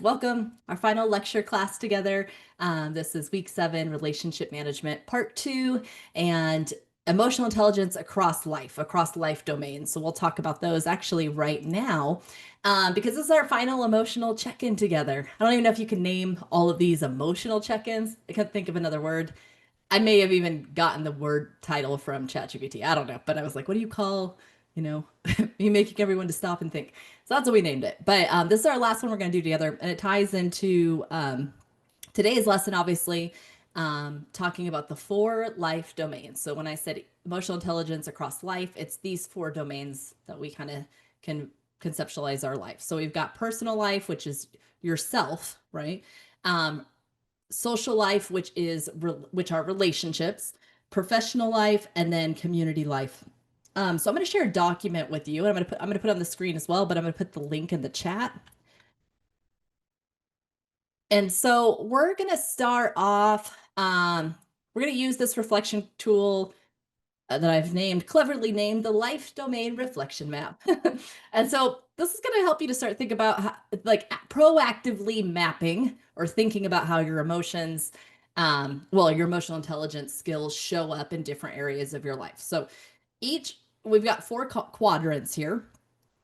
Welcome, our final lecture class together. This is week 7, relationship management, part 2, and emotional intelligence across life domains. So we'll talk about those actually right now because this is our final emotional check-in together. I don't even know if you can name all of these emotional check-ins. I can't think of another word. I may have even gotten the word title from ChatGPT. I don't know, but I was like, what do you call, you know, you making everyone to stop and think. So that's what we named it. But this is our last one we're going to do together, and it ties into today's lesson, obviously, talking about the 4 life domains. So when I said emotional intelligence across life, it's these 4 domains that we kind of can conceptualize our life. So we've got personal life, which is yourself, right? Um, Social life, which are relationships, professional life, and then community life. So I'm going to share a document with you, and I'm going to put on the screen as well, but I'm going to put the link in the chat. And so we're going to start off. We're going to use this reflection tool that I've cleverly named the life domain reflection map. And so this is going to help you to start think about like proactively mapping or thinking about how your emotions, your emotional intelligence skills show up in different areas of your life. So we've got 4 quadrants here,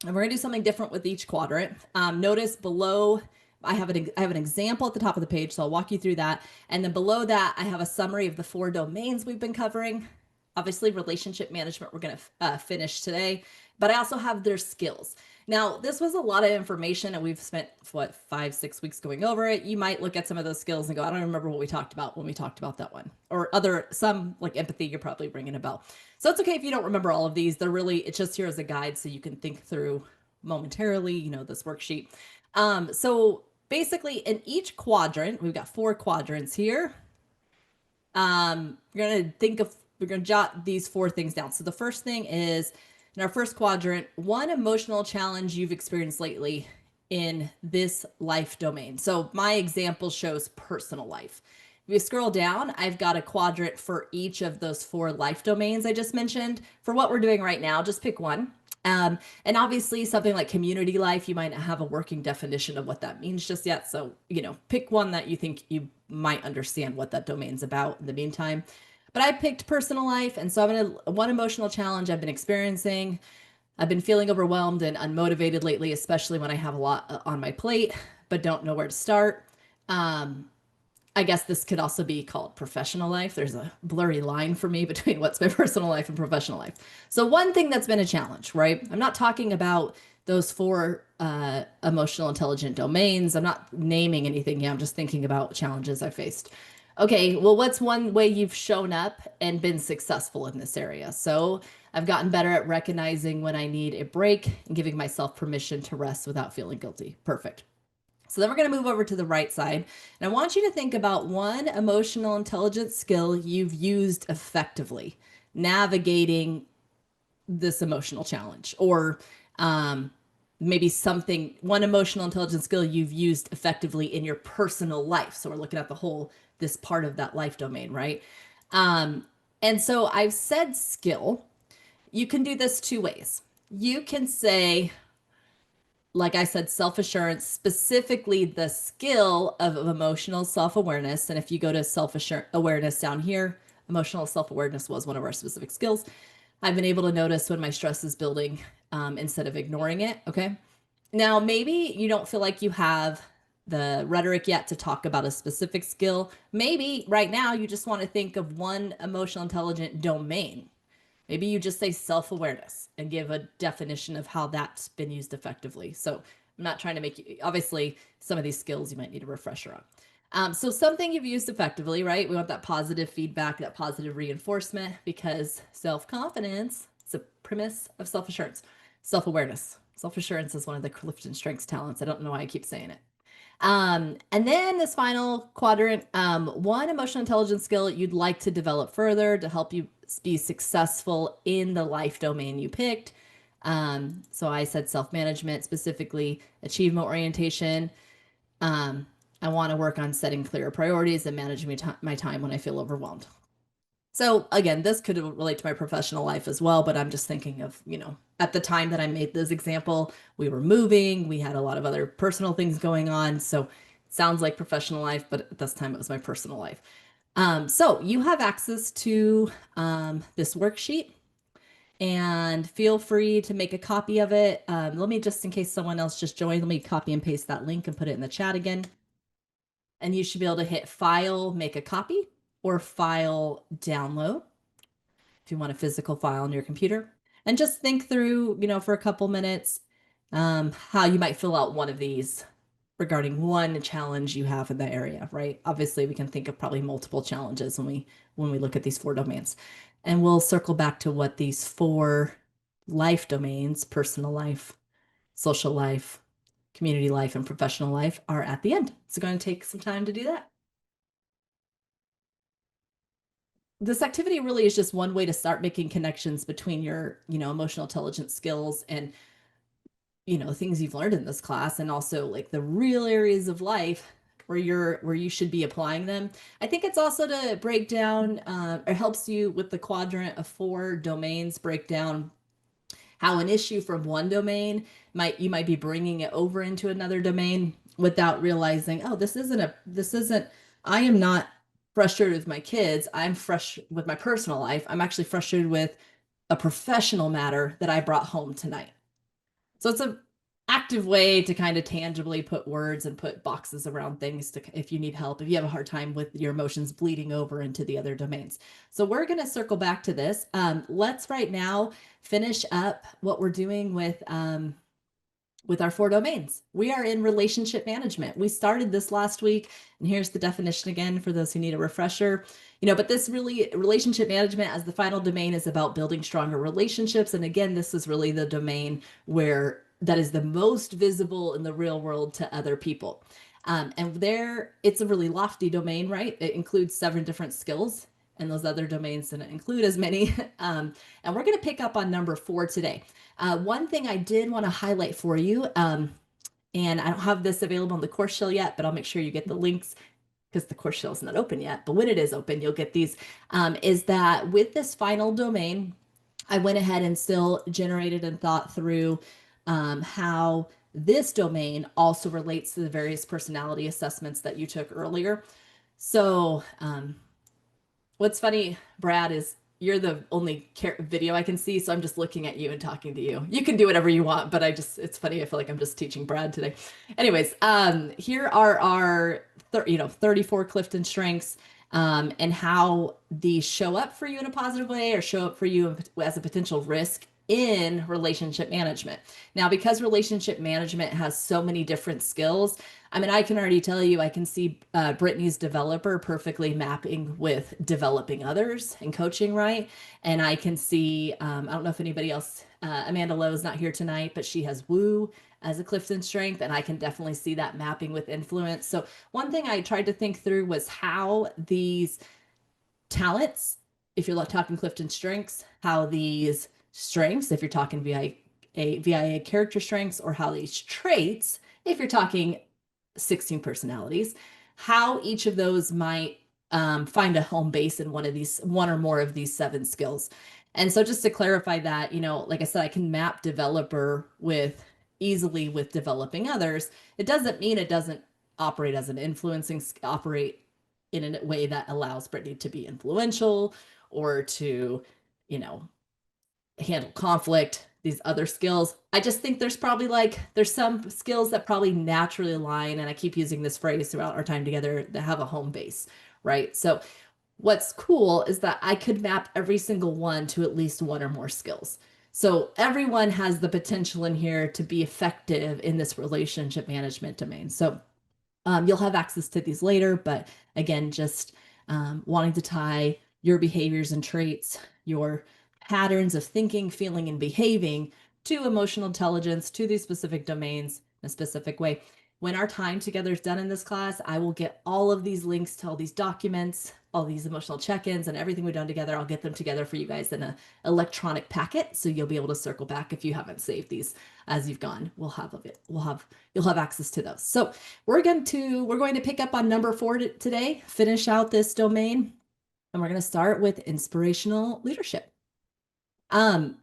and we're going to do something different with each quadrant. Notice below, I have an example at the top of the page, so I'll walk you through that. And then below that, I have a summary of the 4 domains we've been covering. Obviously, relationship management we're going to finish today, but I also have their skills. Now, this was a lot of information, and we've spent, 5-6 weeks going over it. You might look at some of those skills and go, I don't remember what we talked about when we talked about that one. Or some like empathy, you're probably ringing a bell. So it's okay if you don't remember all of these. It's just here as a guide so you can think through momentarily, this worksheet. So basically, in each quadrant, we've got 4 quadrants here. We're going to jot these 4 things down. So the first thing is, in our first quadrant, one emotional challenge you've experienced lately in this life domain. So my example shows personal life. If you scroll down, I've got a quadrant for each of those 4 life domains I just mentioned. For what we're doing right now, just pick one. And obviously, something like community life, you might not have a working definition of what that means just yet. So, pick one that you think you might understand what that domain's about in the meantime. But I picked personal life. And so one emotional challenge I've been experiencing. I've been feeling overwhelmed and unmotivated lately, especially when I have a lot on my plate, but don't know where to start. I guess this could also be called professional life. There's a blurry line for me between what's my personal life and professional life. So one thing that's been a challenge, right? I'm not talking about those 4 emotional intelligent domains. I'm not naming anything yet. I'm just thinking about challenges I faced. Okay, well, what's one way you've shown up and been successful in this area? So I've gotten better at recognizing when I need a break and giving myself permission to rest without feeling guilty. Perfect. So then we're going to move over to the right side. And I want you to think about one emotional intelligence skill you've used effectively navigating this emotional challenge, or maybe one emotional intelligence skill you've used effectively in your personal life. So we're looking at this part of that life domain, right? And so I've said skill. You can do this 2 ways. You can say, like I said, self-assurance, specifically the skill of emotional self-awareness. And if you go to self-awareness down here, emotional self-awareness was one of our specific skills. I've been able to notice when my stress is building instead of ignoring it. Okay. Now, maybe you don't feel like you have the rhetoric yet to talk about a specific skill. Maybe right now you just want to think of one emotional intelligent domain. Maybe you just say self-awareness and give a definition of how that's been used effectively. So I'm not trying to make you, obviously, some of these skills you might need a refresher on. So something you've used effectively, right? We want that positive feedback, that positive reinforcement, because self-confidence is a premise of self-assurance. Self-awareness. Self-assurance is one of the Clifton Strengths talents. I don't know why I keep saying it. And then this final quadrant, one emotional intelligence skill you'd like to develop further to help you be successful in the life domain you picked. So I said self-management, specifically achievement orientation. I want to work on setting clearer priorities and managing my time when I feel overwhelmed. So again, this could relate to my professional life as well, but I'm just thinking of, at the time that I made this example, we were moving, we had a lot of other personal things going on. So it sounds like professional life, but at this time it was my personal life. So you have access to this worksheet and feel free to make a copy of it. Let me just, in case someone else just joined, let me copy and paste that link and put it in the chat again. And you should be able to hit file, make a copy, or file, download if you want a physical file on your computer. And just think through, for a couple minutes, how you might fill out one of these regarding one challenge you have in the area, right? Obviously, we can think of probably multiple challenges when we look at these 4 domains. And we'll circle back to what these 4 life domains, personal life, social life, community life, and professional life, are at the end. So going to take some time to do that. This activity really is just one way to start making connections between your, emotional intelligence skills and, things you've learned in this class, and also like the real areas of life where you should be applying them. I think it's also to break down, it helps you with the quadrant of 4 domains, break down how an issue from one domain you might be bringing it over into another domain without realizing, oh, this isn't I am not frustrated with my kids, I'm fresh with my personal life, I'm actually frustrated with a professional matter that I brought home tonight. So it's a active way to kind of tangibly put words and put boxes around things to, if you need help, if you have a hard time with your emotions bleeding over into the other domains. So we're going to circle back to this. Let's right now finish up what we're doing with our 4 domains. We are in relationship management. We started this last week, and here's the definition again for those who need a refresher. But this really, relationship management as the final domain is about building stronger relationships. And again, this is really the domain where that is the most visible in the real world to other people. And it's a really lofty domain, right? It includes 7 different skills, and those other domains didn't include as many. And we're going to pick up on number 4 today. One thing I did want to highlight for you, and I don't have this available on the course shell yet, but I'll make sure you get the links because the course shell is not open yet. But when it is open, you'll get these, is that with this final domain, I went ahead and still generated and thought through how this domain also relates to the various personality assessments that you took earlier. So what's funny, Brad, is you're the only video I can see, so I'm just looking at you and talking to you. You can do whatever you want, but it's funny. I feel like I'm just teaching Brad today. Anyways, here are our 34 Clifton strengths, and how these show up for you in a positive way or show up for you as a potential risk in relationship management. Now, because relationship management has so many different skills, I mean, I can already tell you, I can see Brittany's developer perfectly mapping with developing others and coaching, right? And I can see, I don't know if anybody else, Amanda Lowe is not here tonight, but she has woo as a Clifton strength, and I can definitely see that mapping with influence. So one thing I tried to think through was how these talents, if you're talking Clifton strengths, how these strengths, if you're talking VIA character strengths, or how these traits, if you're talking 16 personalities, how each of those might find a home base in one or more of these 7 skills. And so just to clarify that, like I said, I can map developer easily with developing others. It doesn't mean it doesn't operate as an operate in a way that allows Brittany to be influential or to, handle conflict, these other skills. I just think there's some skills that probably naturally align, and I keep using this phrase throughout our time together, that have a home base, right? So what's cool is that I could map every single one to at least 1 or more skills. So everyone has the potential in here to be effective in this relationship management domain. So you'll have access to these later, but again, just wanting to tie your behaviors and traits, your patterns of thinking, feeling, and behaving to emotional intelligence, to these specific domains in a specific way. When our time together is done in this class, I will get all of these links to all these documents, all these emotional check-ins, and everything we've done together. I'll get them together for you guys in an electronic packet, so you'll be able to circle back if you haven't saved these as you've gone. You'll have access to those. So we're going to pick up on number 4 today, finish out this domain. And we're going to start with inspirational leadership. Um,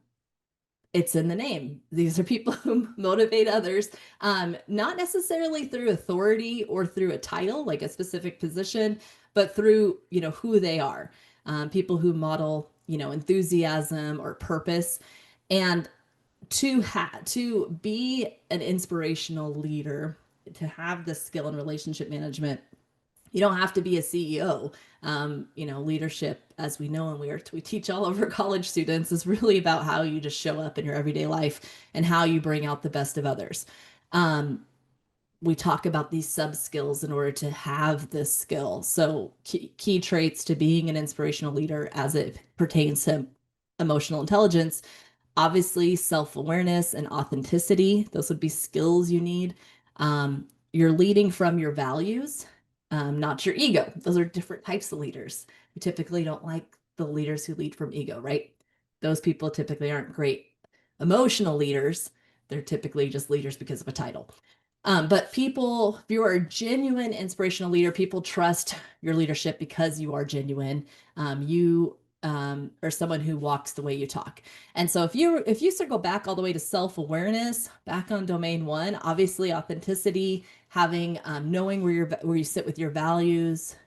it's in the name. These are people who motivate others, not necessarily through authority or through a title, like a specific position, but through, who they are. People who model, enthusiasm or purpose. And to be an inspirational leader, to have the skill in relationship management, you don't have to be a CEO. Leadership, as we know, and we teach all of our college students, is really about how you just show up in your everyday life and how you bring out the best of others. Um, we talk about these sub skills in order to have this skill. So key traits to being an inspirational leader as it pertains to emotional intelligence. Obviously, self-awareness and authenticity, those would be skills you need. You're leading from your values, not your ego. Those are different types of leaders. We typically don't like the leaders who lead from ego, right? Those people typically aren't great emotional leaders. They're typically just leaders because of a title. But people, if you are a genuine inspirational leader, people trust your leadership because you are genuine. You are someone who walks the way you talk. And so if you circle back all the way to self-awareness, back on domain one, obviously authenticity, having knowing where you sit with your values,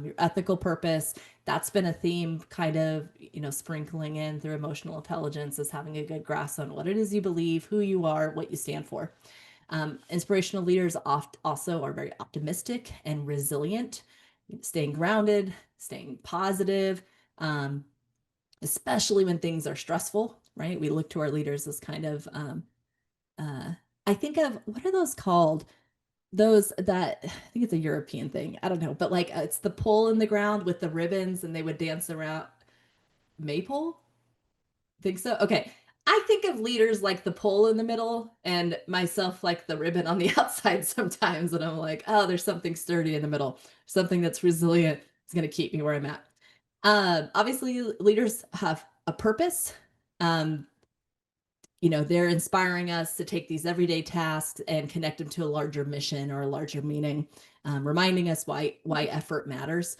your ethical purpose, that's been a theme kind of, sprinkling in through emotional intelligence, is having a good grasp on what it is you believe, who you are, what you stand for. Inspirational leaders also are very optimistic and resilient, staying grounded, staying positive, um, especially when things are stressful, right? We look to our leaders as kind of, uh, I think of, what are those called? Those that, I think it's a European thing. I don't know, but like it's the pole in the ground with the ribbons and they would dance around. Maypole? Think so? Okay. I think of leaders like the pole in the middle and myself like the ribbon on the outside sometimes. And I'm like, oh, there's something sturdy in the middle, something that's resilient. It's going to keep me where I'm at. Obviously, leaders have a purpose. Um, they're inspiring us to take these everyday tasks and connect them to a larger mission or a larger meaning, reminding us why effort matters.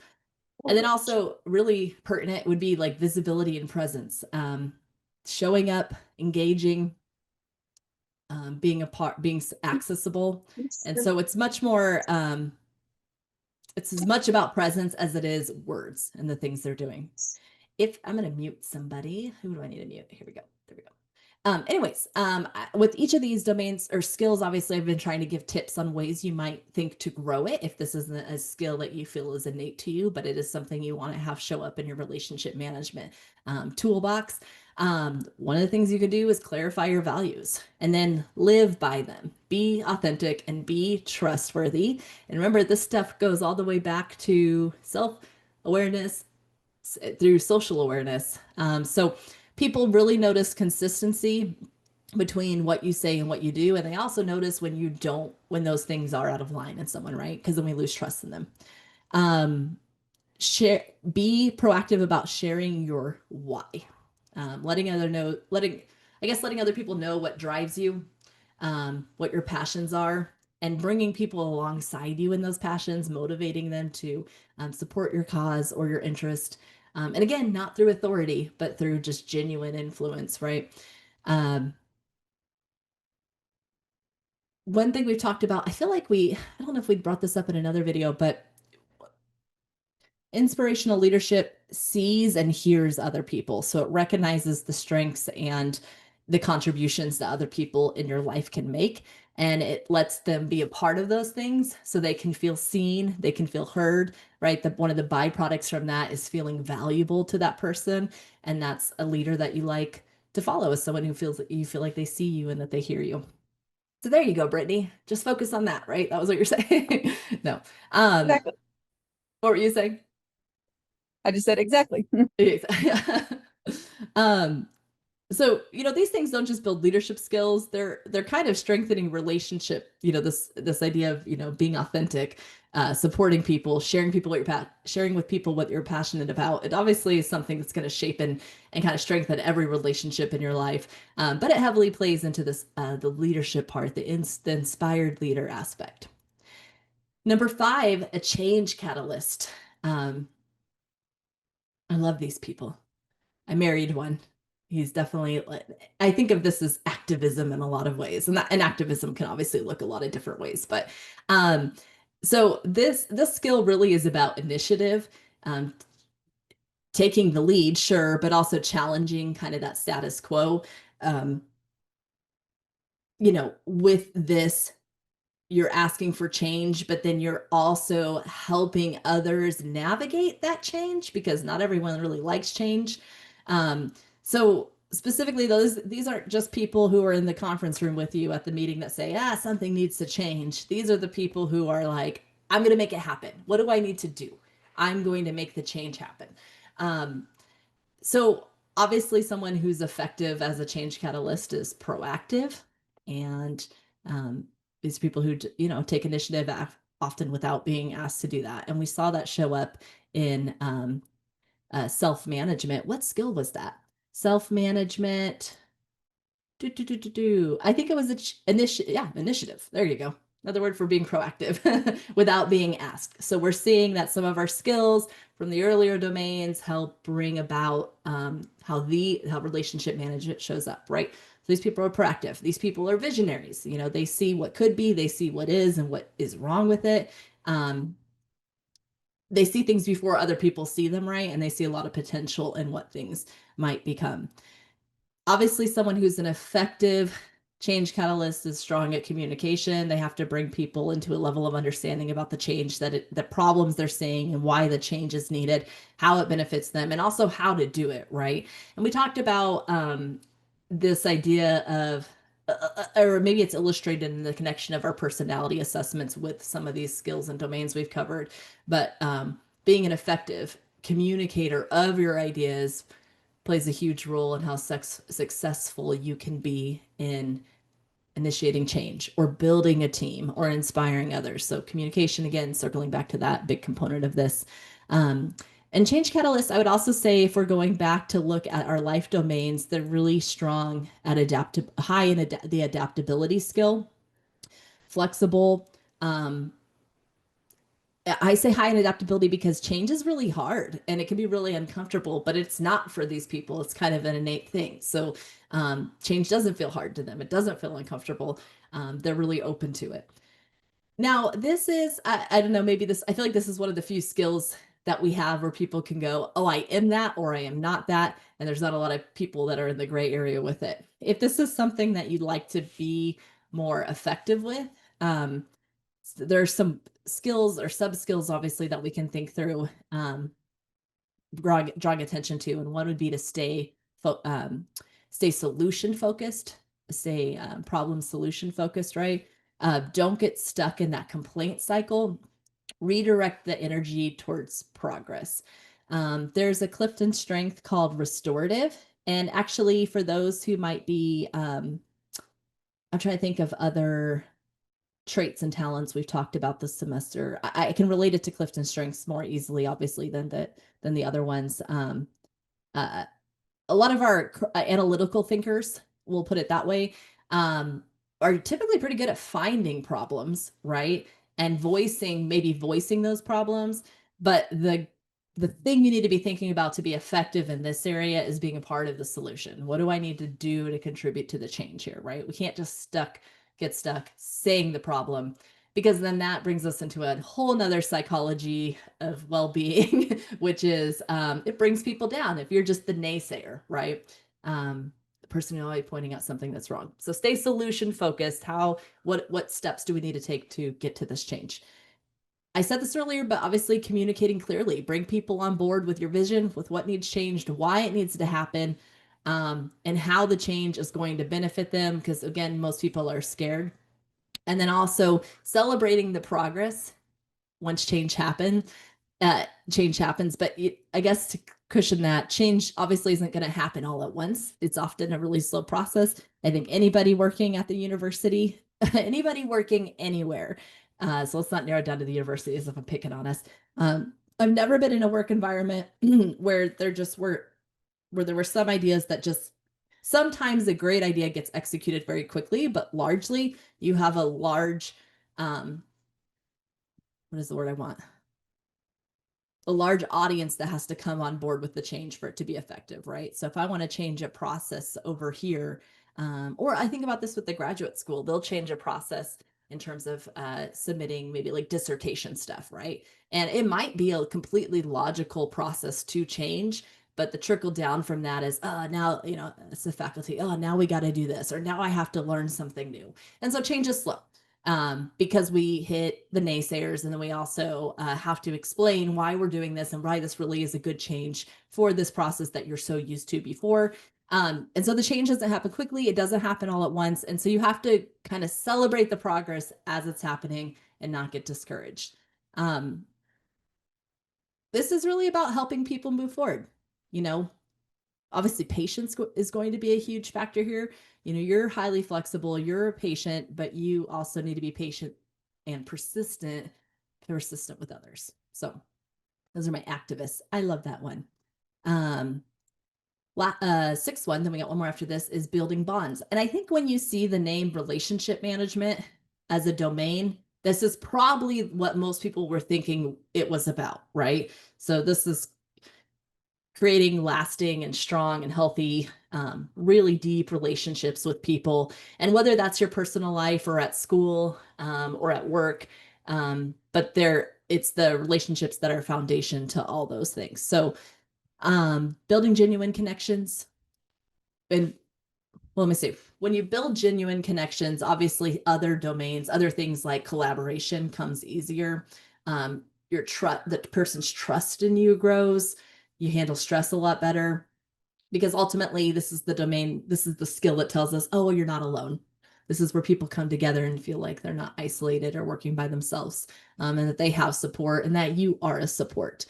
And then also really pertinent would be like visibility and presence, showing up, engaging, being a part, being accessible. And so it's as much about presence as it is words and the things they're doing. If I'm going to mute somebody, who do I need to mute? Here we go. There we go. With each of these domains or skills, obviously, I've been trying to give tips on ways you might think to grow it if this isn't a skill that you feel is innate to you, but it is something you want to have show up in your relationship management toolbox. One of the things you could do is clarify your values and then live by them. Be authentic and be trustworthy. And remember, this stuff goes all the way back to self-awareness through social awareness. So people really notice consistency between what you say and what you do. And they also notice when you don't, when those things are out of line in someone, right? Because then we lose trust in them. Um, be proactive about sharing your why. Letting other know, letting other people know what drives you, what your passions are, and bringing people alongside you in those passions, motivating them to support your cause or your interest. And again, not through authority, but through just genuine influence, right? Um, One thing we've talked about, I feel like I don't know if we brought this up in another video, but inspirational leadership sees and hears other people. So it recognizes the strengths and the contributions that other people in your life can make. And it lets them be a part of those things so they can feel seen, they can feel heard, right? One of the byproducts from that is feeling valuable to that person. And that's a leader that you like to follow, as someone who feels that you feel like they see you and that they hear you. So there you go, Brittany. Just focus on that, right? That was what you're saying. No. Exactly. What were you saying? I just said exactly. um, so these things don't just build leadership skills, they're kind of strengthening relationship, this idea of being authentic, supporting people, sharing with people what you're passionate about. It obviously is something that's going to shape and kind of strengthen every relationship in your life, but it heavily plays into this the leadership part, the inspired leader aspect. Number 5, a change catalyst. um, I love these people. I married one. He's definitely, I think of this as activism in a lot of ways. And activism can obviously look a lot of different ways. But um, so this skill really is about initiative, um, taking the lead, sure, but also challenging kind of that status quo. Um, with this, you're asking for change, but then you're also helping others navigate that change because not everyone really likes change. So specifically, these aren't just people who are in the conference room with you at the meeting that say, something needs to change. These are the people who are like, I'm going to make it happen. What do I need to do? I'm going to make the change happen. Um, so obviously, someone who's effective as a change catalyst is proactive, and um, these people who take initiative often without being asked to do that. And we saw that show up in self management. What skill was that? Self management. I think it was initiative. There you go. Another word for being proactive without being asked. So we're seeing that some of our skills from the earlier domains help bring about how relationship management shows up, right? So these people are proactive. These people are visionaries. They see what could be, they see what is and what is wrong with it. Um, they see things before other people see them, right? And they see a lot of potential in what things might become. Obviously, someone who's an effective change catalyst is strong at communication. They have to bring people into a level of understanding about the change, the problems they're seeing and why the change is needed, how it benefits them, and also how to do it, right? And we talked about this idea of or maybe it's illustrated in the connection of our personality assessments with some of these skills and domains we've covered. But being an effective communicator of your ideas plays a huge role in how successful you can be in initiating change or building a team or inspiring others. So communication, again, circling back to that big component of this. Um, and change catalysts, I would also say, if we're going back to look at our life domains, they're really strong at high in the adaptability skill, flexible. Um, I say high in adaptability because change is really hard and it can be really uncomfortable, but it's not for these people. It's kind of an innate thing. So change doesn't feel hard to them. It doesn't feel uncomfortable. They're really open to it. Now, this is, I don't know, maybe this, I feel like this is one of the few skills that we have where people can go, oh, I am that or I am not that. And there's not a lot of people that are in the gray area with it. If this is something that you'd like to be more effective with, um, there's some skills or sub skills, obviously, that we can think through, drawing attention to. And one would be to stay solution focused, stay problem solution focused, right? Don't get stuck in that complaint cycle. Redirect the energy towards progress. There's a Clifton strength called restorative. And actually, for those who might be, I'm trying to think of other traits and talents we've talked about this semester. I can relate it to Clifton strengths more easily, obviously, than the other ones. Uh, a lot of our analytical thinkers, we'll put it that way, um, are typically pretty good at finding problems, right? And maybe voicing those problems. But the thing you need to be thinking about to be effective in this area is being a part of the solution. What do I need to do to contribute to the change here, right? We can't just get stuck saying the problem, because then that brings us into a whole nother psychology of well-being, which is it brings people down if you're just the naysayer, right? The person who's always pointing out something that's wrong. So stay solution focused. What steps do we need to take to get to this change? I said this earlier, but obviously communicating clearly, bring people on board with your vision, with what needs changed, why it needs to happen, and how the change is going to benefit them. Because again, most people are scared. And then also celebrating the progress once change happens. But I guess to cushion that, change obviously isn't going to happen all at once. It's often a really slow process. I think anybody working at the university, anybody working anywhere, so let's not narrow it down to the university as if I'm picking on us. I've never been in a work environment where there were some ideas that just sometimes a great idea gets executed very quickly, but largely you have a large, what is the word I want? a large audience that has to come on board with the change for it to be effective, right? So if I want to change a process over here, or I think about this with the graduate school, they'll change a process in terms of submitting maybe like dissertation stuff, right? And it might be a completely logical process to change, but the trickle down from that is, now, it's the faculty, now we got to do this, or now I have to learn something new. And so change is slow, because we hit the naysayers, and then we also have to explain why we're doing this and why this really is a good change for this process that you're so used to before. And so the change doesn't happen quickly. It doesn't happen all at once. And so you have to kind of celebrate the progress as it's happening and not get discouraged. Um, this is really about helping people move forward. You know, obviously patience is going to be a huge factor here. You're highly flexible, you're a patient, but you also need to be patient and persistent with others. So those are my activists. I love that one. um Sixth one, then we got one more after this, is building bonds. And I think when you see the name relationship management as a domain, this is probably what most people were thinking it was about, right? So this is creating lasting and strong and healthy, really deep relationships with people. And whether that's your personal life or at school, or at work, but it's the relationships that are foundation to all those things. So building genuine connections. And well, let me see. When you build genuine connections, obviously other domains, other things like collaboration comes easier. The person's trust in you grows. You handle stress a lot better, because ultimately this is the domain, this is the skill that tells us, oh, you're not alone. This is where people come together and feel like they're not isolated or working by themselves, and that they have support and that you are a support.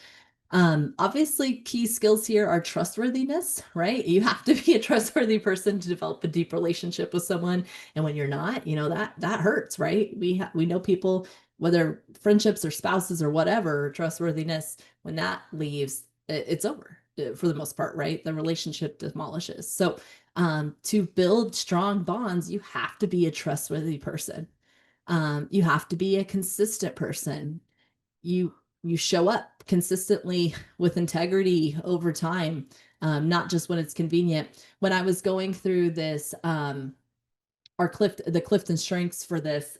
Obviously, key skills here are trustworthiness, right? You have to be a trustworthy person to develop a deep relationship with someone. And when you're not, that hurts, right? We know people, whether friendships or spouses or whatever, trustworthiness, when that leaves, it's over for the most part, right? The relationship demolishes. So, to build strong bonds, you have to be a trustworthy person. You have to be a consistent person. You show up consistently with integrity over time, not just when it's convenient. When I was going through this, the Clifton strengths for this,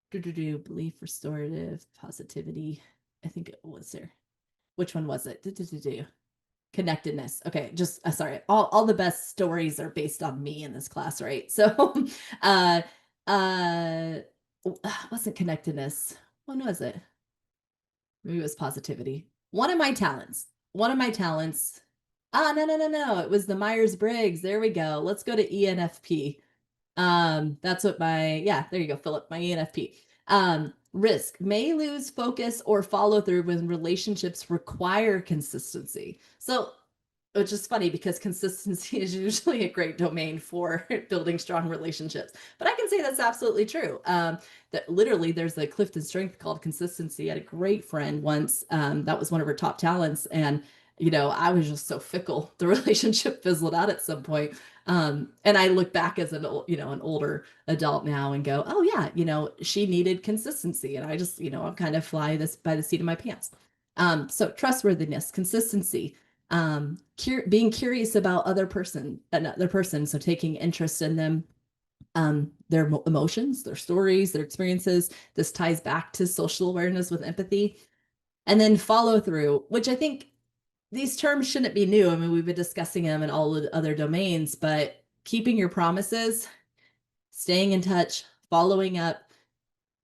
belief, restorative, positivity, I think it was there. Which one was it? Connectedness. Okay, just sorry. All the best stories are based on me in this class, right? So, uh, uh, wasn't connectedness. What was it? Maybe it was positivity. One of my talents. One of my talents. No, no, no, no. It was the Myers-Briggs. There we go. Let's go to ENFP. That's what yeah, there you go, Philip, my ENFP. Risk: may lose focus or follow through when relationships require consistency. So, which is funny because consistency is usually a great domain for building strong relationships. But I can say that's absolutely true. That literally there's a Clifton strength called consistency. I had a great friend once, that was one of her top talents. And, I was just so fickle. The relationship fizzled out at some point. And I look back as an older adult now and go, oh yeah, she needed consistency. And I just, I'm kind of fly this by the seat of my pants. So trustworthiness, consistency, being curious about another person, so taking interest in them, their emotions, their stories, their experiences. This ties back to social awareness with empathy. And then follow through, which I think these terms shouldn't be new. I mean, we've been discussing them in all the other domains, but keeping your promises, staying in touch, following up,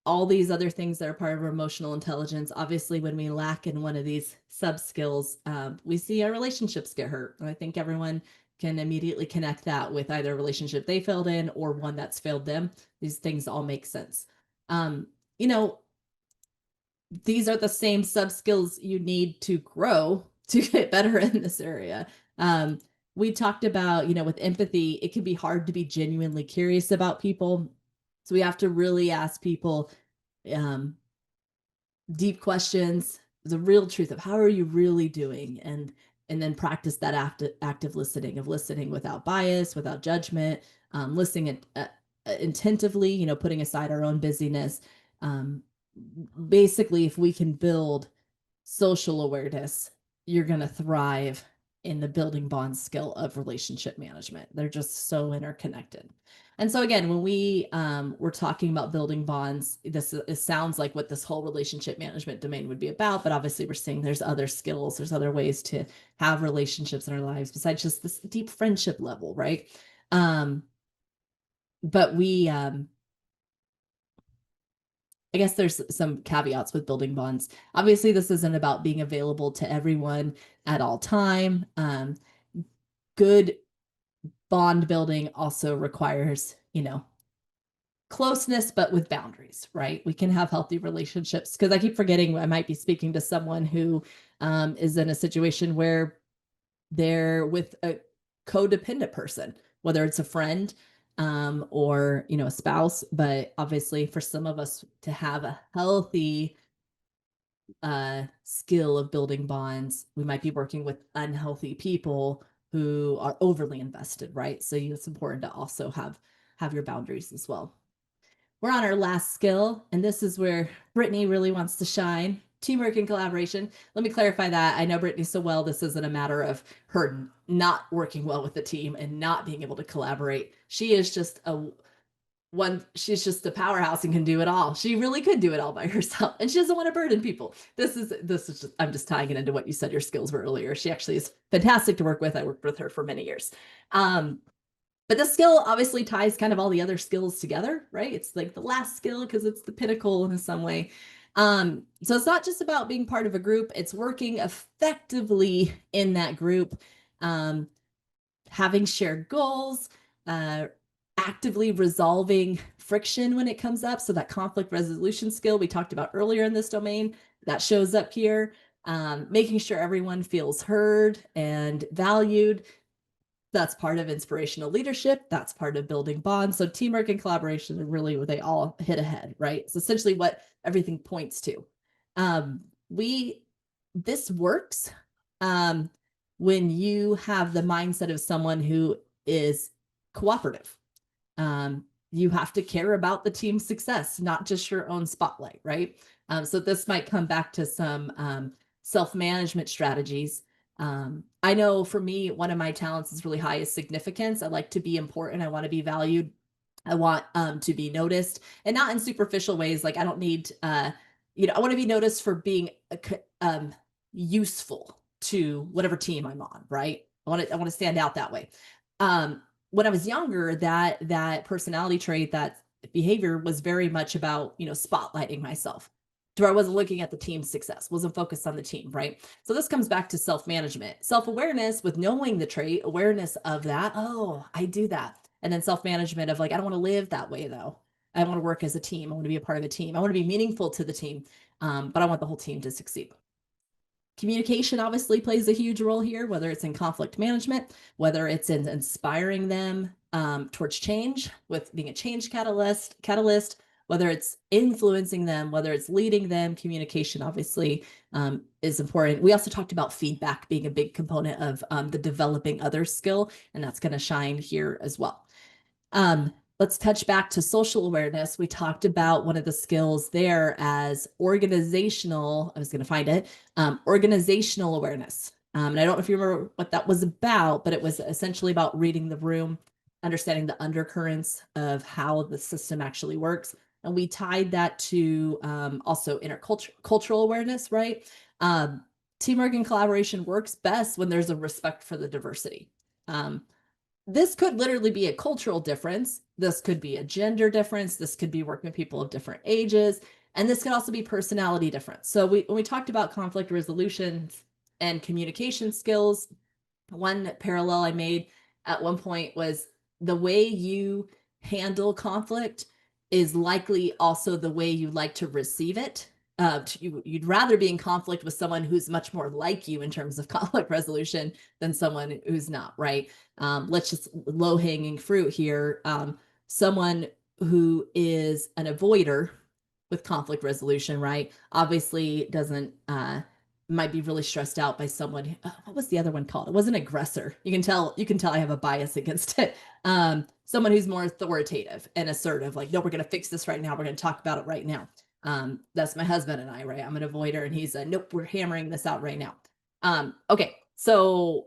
all these other things that are part of our emotional intelligence. Obviously, when we lack in one of these sub skills, we see our relationships get hurt. And I think everyone can immediately connect that with either a relationship they failed in or one that's failed them. These things all make sense. Um, you know, these are the same sub skills you need to grow to get better in this area. We talked about, with empathy, it can be hard to be genuinely curious about people. So we have to really ask people, um, deep questions, the real truth of how are you really doing, and then practice that active listening, of listening without bias, without judgment, listening attentively, putting aside our own busyness. Um, Basically, if we can build social awareness, you're going to thrive in the building bond skill of relationship management. They're just so interconnected. And so again, when we're talking about building bonds, it sounds like what this whole relationship management domain would be about. But obviously, we're seeing there's other skills, there's other ways to have relationships in our lives besides just this deep friendship level, right? But I guess there's some caveats with building bonds. Obviously, this isn't about being available to everyone at all time. Good bond building also requires, closeness, but with boundaries, right? We can have healthy relationships because I keep forgetting I might be speaking to someone who is in a situation where they're with a codependent person, whether it's a friend or a spouse. But obviously, for some of us to have a healthy skill of building bonds, we might be working with unhealthy people who are overly invested, right? So it's important to also have your boundaries as well. We're on our last skill, and this is where Brittany really wants to shine. Teamwork and collaboration. Let me clarify that. I know Brittany so well. This isn't a matter of her not working well with the team and not being able to collaborate. She's just a powerhouse and can do it all. She really could do it all by herself, and she doesn't want to burden people. This is just, I'm just tying it into what you said your skills were earlier. She actually is fantastic to work with. I worked with her for many years. But the skill obviously ties kind of all the other skills together, right? It's like the last skill because it's the pinnacle in some way. So it's not just about being part of a group, it's working effectively in that group, having shared goals, uh, actively resolving friction when it comes up. So that conflict resolution skill we talked about earlier in this domain, that shows up here. Making sure everyone feels heard and valued. That's part of inspirational leadership. That's part of building bonds. So teamwork and collaboration are really where they all hit ahead, right? It's essentially what everything points to. We This works um, when you have the mindset of someone who is cooperative. You have to care about the team's success, not just your own spotlight, right? So this might come back to some self-management strategies. I know for me, one of my talents is really high is significance. I like to be important. I want to be valued. I want to be noticed, and not in superficial ways. Like I don't need, I want to be noticed for being useful to whatever team I'm on, right? I want to stand out that way. When I was younger, that personality trait, that behavior was very much about, spotlighting myself to where I wasn't looking at the team's success, wasn't focused on the team, right? So this comes back to self-management, self-awareness with knowing the trait, awareness of that. Oh, I do that. And then self-management of like, I don't want to live that way though. I want to work as a team. I want to be a part of a team. I want to be meaningful to the team. But I want the whole team to succeed. Communication obviously plays a huge role here, whether it's in conflict management, whether it's in inspiring them towards change with being a change catalyst, whether it's influencing them, whether it's leading them. Communication obviously is important. We also talked about feedback being a big component of the developing others skill, and that's going to shine here as well. Let's touch back to social awareness. We talked about one of the skills there as organizational. I was going to find it. Organizational awareness. And I don't know if you remember what that was about, but it was essentially about reading the room, understanding the undercurrents of how the system actually works. And we tied that to also cultural awareness, right? Teamwork and collaboration works best when there's a respect for the diversity. This could literally be a cultural difference. This could be a gender difference. This could be working with people of different ages. And this could also be personality difference. So when we talked about conflict resolution and communication skills, one parallel I made at one point was the way you handle conflict is likely also the way you like to receive it. You'd rather be in conflict with someone who's much more like you in terms of conflict resolution than someone who's not, right? Let's just low hanging fruit here. Someone who is an avoider with conflict resolution, right? Obviously doesn't, might be really stressed out by someone. What was the other one called? It wasn't aggressor. You can tell I have a bias against it. Someone who's more authoritative and assertive, like, no, we're going to fix this right now. We're going to talk about it right now. That's my husband and I, right? I'm an avoider, and he's a nope, we're hammering this out right now. Okay, so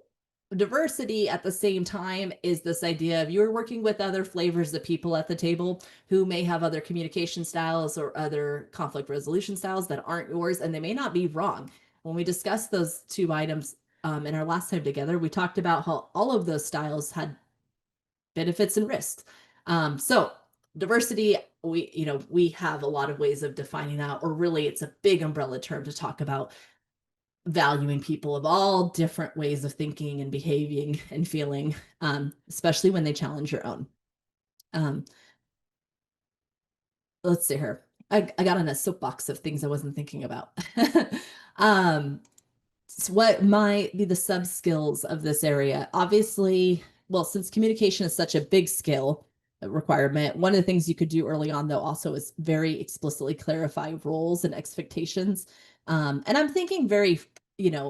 diversity at the same time is this idea of you're working with other flavors of people at the table who may have other communication styles or other conflict resolution styles that aren't yours, and they may not be wrong. When we discussed those two items in our last time together, we talked about how all of those styles had benefits and risks. So diversity, we have a lot of ways of defining that, or really it's a big umbrella term to talk about valuing people of all different ways of thinking and behaving and feeling, especially when they challenge your own. Um, let's see here. I got on a soapbox of things I wasn't thinking about. um, so what might be the sub skills of this area? Obviously, well, since communication is such a big skill requirement, one of the things you could do early on, though, also is very explicitly clarify roles and expectations. And I'm thinking very,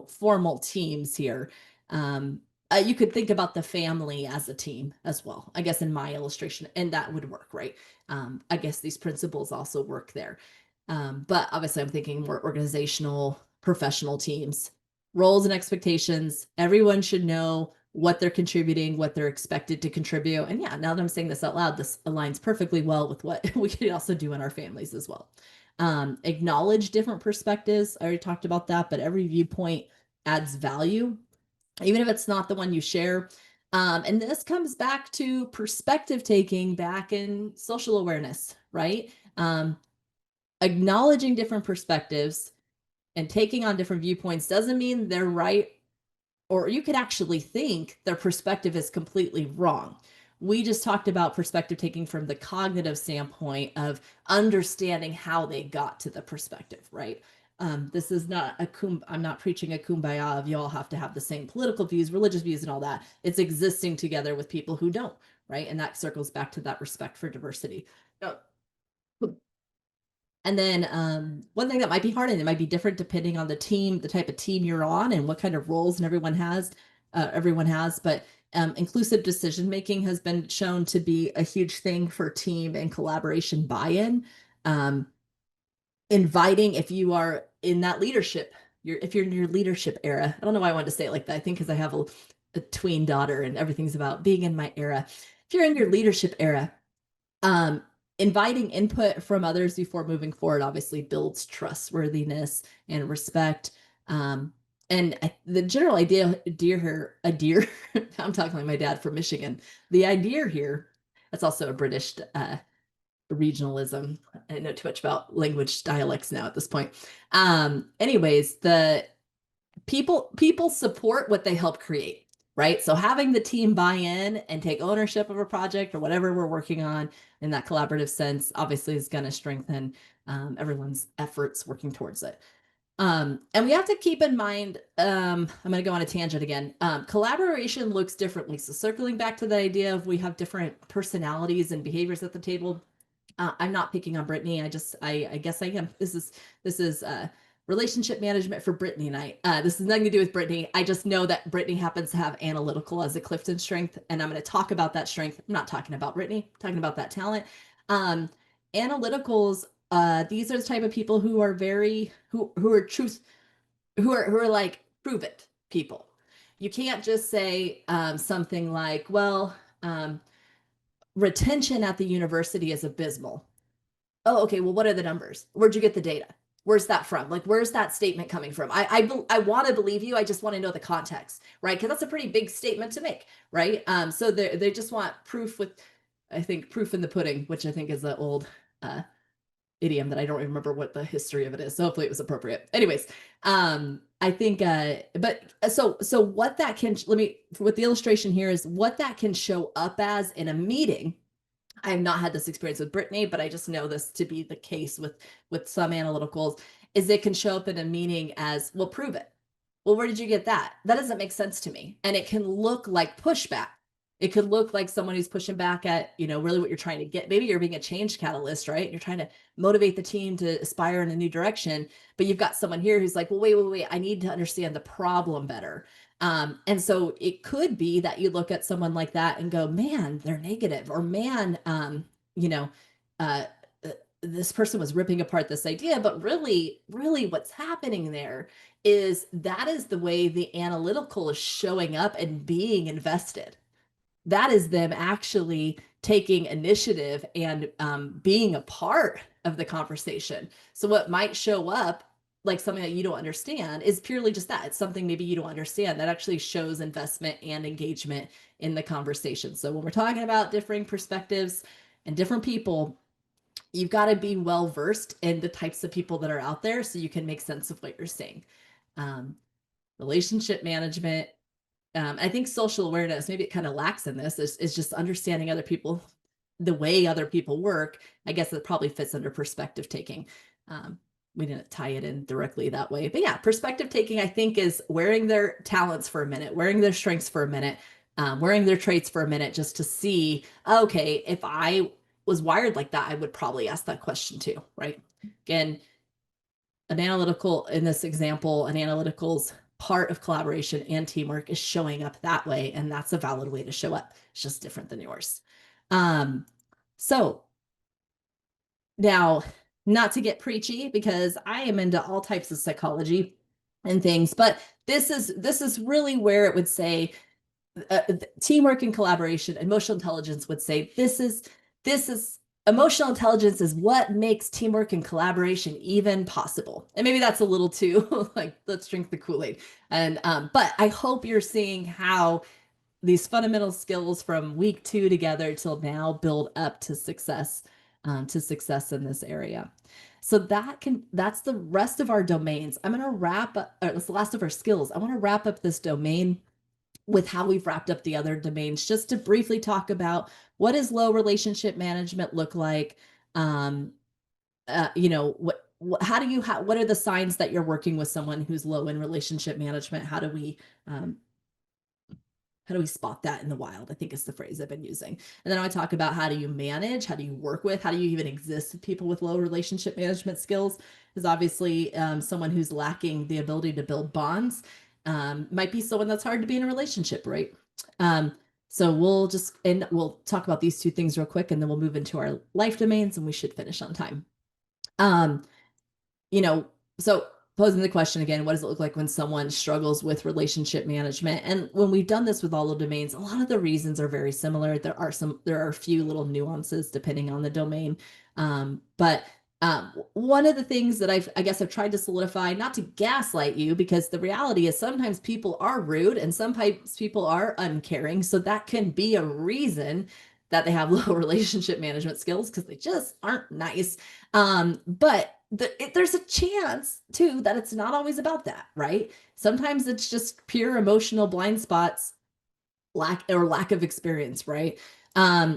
formal teams here. You could think about the family as a team as well, I guess, in my illustration, and that would work, right? I guess these principles also work there. But obviously, I'm thinking more organizational, professional teams, roles and expectations. Everyone should know what they're contributing, what they're expected to contribute. And yeah, now that I'm saying this out loud, this aligns perfectly well with what we could also do in our families as well. Acknowledge different perspectives. I already talked about that, but every viewpoint adds value, even if it's not the one you share. And this comes back to perspective taking back in social awareness, right? Acknowledging different perspectives and taking on different viewpoints doesn't mean they're right, or you could actually think their perspective is completely wrong. We just talked about perspective taking from the cognitive standpoint of understanding how they got to the perspective, right? This is not I'm not preaching a kumbaya of you all have to have the same political views, religious views, and all that. It's existing together with people who don't, right? And that circles back to that respect for diversity. Now, and then one thing that might be hard, and it might be different depending on the team, the type of team you're on, and what kind of roles and everyone has. But inclusive decision making has been shown to be a huge thing for team and collaboration buy-in. Um, Inviting, if you are in that leadership, if you're in your leadership era. I don't know why I wanted to say it like that. I think because I have a tween daughter, and everything's about being in my era. If you're in your leadership era, um, inviting input from others before moving forward obviously builds trustworthiness and respect. Um, and the general idea here, a deer, I'm talking like my dad from Michigan. The idea here, that's also a British regionalism. I don't know too much about language dialects now at this point. Anyways, the people support what they help create, right? So having the team buy in and take ownership of a project or whatever we're working on in that collaborative sense obviously is going to strengthen everyone's efforts working towards it. And we have to keep in mind, I'm going to go on a tangent again. Collaboration looks differently. So circling back to the idea of we have different personalities and behaviors at the table. I'm not picking on Brittany. I guess I am. This is relationship management for Brittany and I. This has nothing to do with Brittany. I just know that Brittany happens to have analytical as a Clifton strength, and I'm going to talk about that strength. I'm not talking about Brittany. I'm talking about that talent. Um, Analyticals. These are the type of people who are who are truth who are like prove it people. You can't just say something like, well. Retention at the university is abysmal. Oh, okay. Well, what are the numbers? Where'd you get the data? Where's that from? Like, where's that statement coming from? I want to believe you. I just want to know the context, right? Because that's a pretty big statement to make, right? So they just want proof with, I think, proof in the pudding, which I think is an old uh, idiom that I don't remember what the history of it is. So hopefully it was appropriate. Anyways, I think, but so what that can what the illustration here is what that can show up as in a meeting. I have not had this experience with Brittany, but I just know this to be the case with some analyticals, is it can show up in a meeting as, well, prove it. Well, where did you get that? That doesn't make sense to me. And it can look like pushback. It could look like someone who's pushing back at, really what you're trying to get. Maybe you're being a change catalyst, right? You're trying to motivate the team to aspire in a new direction, but you've got someone here who's like, well, wait, I need to understand the problem better. And so it could be that you look at someone like that and go, man, they're negative, or man, you know, uh, this person was ripping apart this idea, but really what's happening there is that is the way the analytical is showing up and being invested. That is them actually taking initiative and being a part of the conversation. So what might show up like something that you don't understand is purely just that. It's something maybe you don't understand that actually shows investment and engagement in the conversation. So when we're talking about differing perspectives and different people, you've got to be well versed in the types of people that are out there so you can make sense of what you're saying. Um, Relationship management, I think social awareness, maybe it kind of lacks in this, is just understanding other people, the way other people work. I guess it probably fits under perspective taking. Um, we didn't tie it in directly that way, but yeah, perspective taking, I think, is wearing their talents for a minute, wearing their strengths for a minute, wearing their traits for a minute, just to see, okay, if I was wired like that, I would probably ask that question too, right? Again, an analytical, in this example, an analytical's part of collaboration and teamwork is showing up that way, and that's a valid way to show up. It's just different than yours. um so now, not to get preachy, because I am into all types of psychology and things, but this is really where it would say teamwork and collaboration, emotional intelligence would say this is emotional intelligence is what makes teamwork and collaboration even possible. And maybe that's a little too like, let's drink the Kool-Aid. And but I hope you're seeing how these fundamental skills from week 2 together till now build up to success in this area. So that's the rest of our domains. I'm going to wrap up, or that's the last of our skills. I want to wrap up this domain with how we've wrapped up the other domains, just to briefly talk about what does low relationship management look like. um how do you what are the signs that you're working with someone who's low in relationship management? Um, how do we spot that in the wild? I think is the phrase I've been using. And then I talk about how do you manage, how do you work with, how do you even exist with people with low relationship management skills? Because obviously, someone who's lacking the ability to build bonds might be someone that's hard to be in a relationship, right? Um, so we'll talk about these two things real quick, and then we'll move into our life domains, and we should finish on time. Um, you know, so posing the question again, what does it look like when someone struggles with relationship management? And when we've done this with all the domains, a lot of the reasons are very similar. There are a few little nuances depending on the domain. But one of the things that I guess I've tried to solidify, not to gaslight you, because the reality is sometimes people are rude and sometimes people are uncaring. So that can be a reason that they have low relationship management skills, because they just aren't nice. But there's a chance too that it's not always about that, right? Sometimes it's just pure emotional blind spots, lack of experience, right?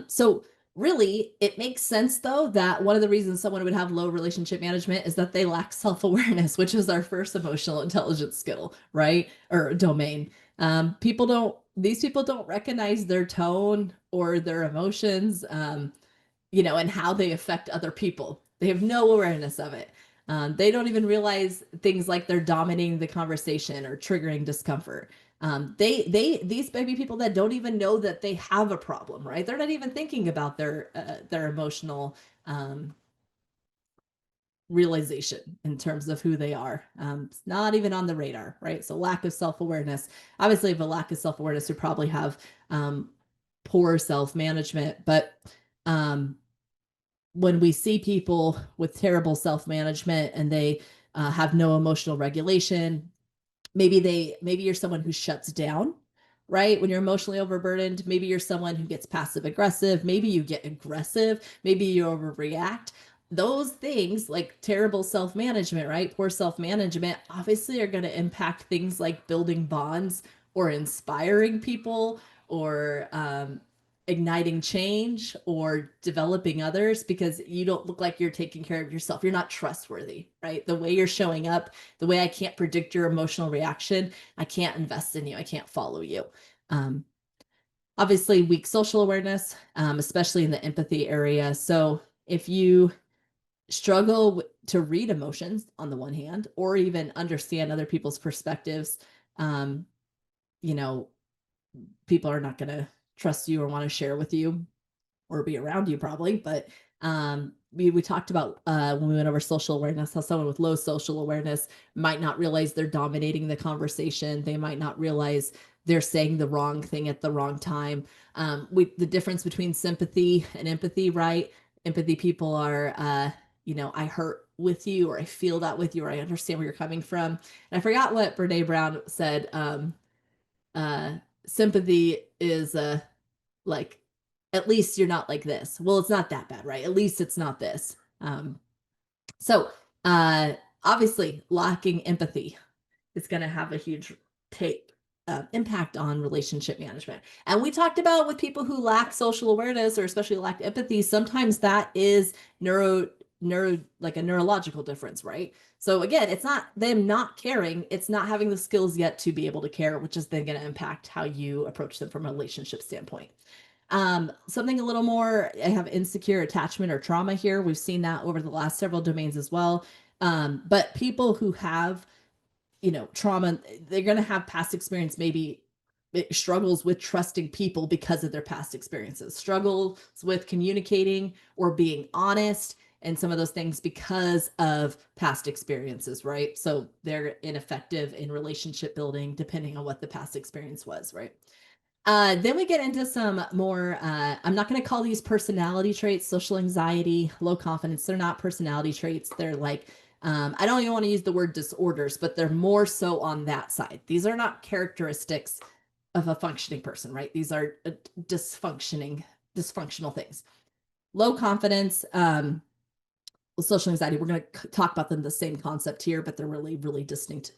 So really, it makes sense though that one of the reasons someone would have low relationship management is that they lack self-awareness, which is our first emotional intelligence skill, right? Or domain. These people don't recognize their tone or their emotions. And how they affect other people. They have no awareness of it. They don't even realize things like they're dominating the conversation or triggering discomfort. These may be people that don't even know that they have a problem, right? They're not even thinking about their emotional realization in terms of who they are. It's not even on the radar, right? So lack of self-awareness. Obviously, if a lack of self-awareness, you probably have poor self-management, but when we see people with terrible self-management and they have no emotional regulation, maybe you're someone who shuts down, right? When you're emotionally overburdened, maybe you're someone who gets passive aggressive, maybe you get aggressive, maybe you overreact. Those things, like terrible self-management, right? Poor self-management, obviously are going to impact things like building bonds or inspiring people, or igniting change or developing others, because you don't look like you're taking care of yourself. You're not trustworthy, right? The way you're showing up, the way I can't predict your emotional reaction, I can't invest in you, I can't follow you. Um, Obviously, weak social awareness, especially in the empathy area. So if you struggle to read emotions on the one hand, or even understand other people's perspectives, um, you know, people are not going to trust you or want to share with you or be around you probably. But we talked about when we went over social awareness, how someone with low social awareness might not realize they're dominating the conversation. They might not realize they're saying the wrong thing at the wrong time. The difference between sympathy and empathy, right? Empathy people are, I hurt with you, or I feel that with you, or I understand where you're coming from. And I forgot what Brene Brown said. Uh, Sympathy is like, at least you're not like this. Well, it's not that bad, right? At least it's not this. So uh Obviously lacking empathy is going to have a huge take impact on relationship management. And we talked about with people who lack social awareness, or especially lack empathy, sometimes that is like a neurological difference, right? So again, it's not them not caring, it's not having the skills yet to be able to care, which is then going to impact how you approach them from a relationship standpoint. Something a little more, I have insecure attachment or trauma here. We've seen that over the last several domains as well. But people who have, trauma, they're going to have past experience, maybe struggles with trusting people because of their past experiences, struggles with communicating or being honest, and some of those things because of past experiences, right? So they're ineffective in relationship building depending on what the past experience was, right? Then we get into some more, I'm not going to call these personality traits, social anxiety, low confidence. They're not personality traits. They're like, I don't even want to use the word disorders, but they're more so on that side. These are not characteristics of a functioning person, right? These are dysfunctional things. Low confidence, social anxiety, we're going to talk about them the same concept here, but they're really, really distinct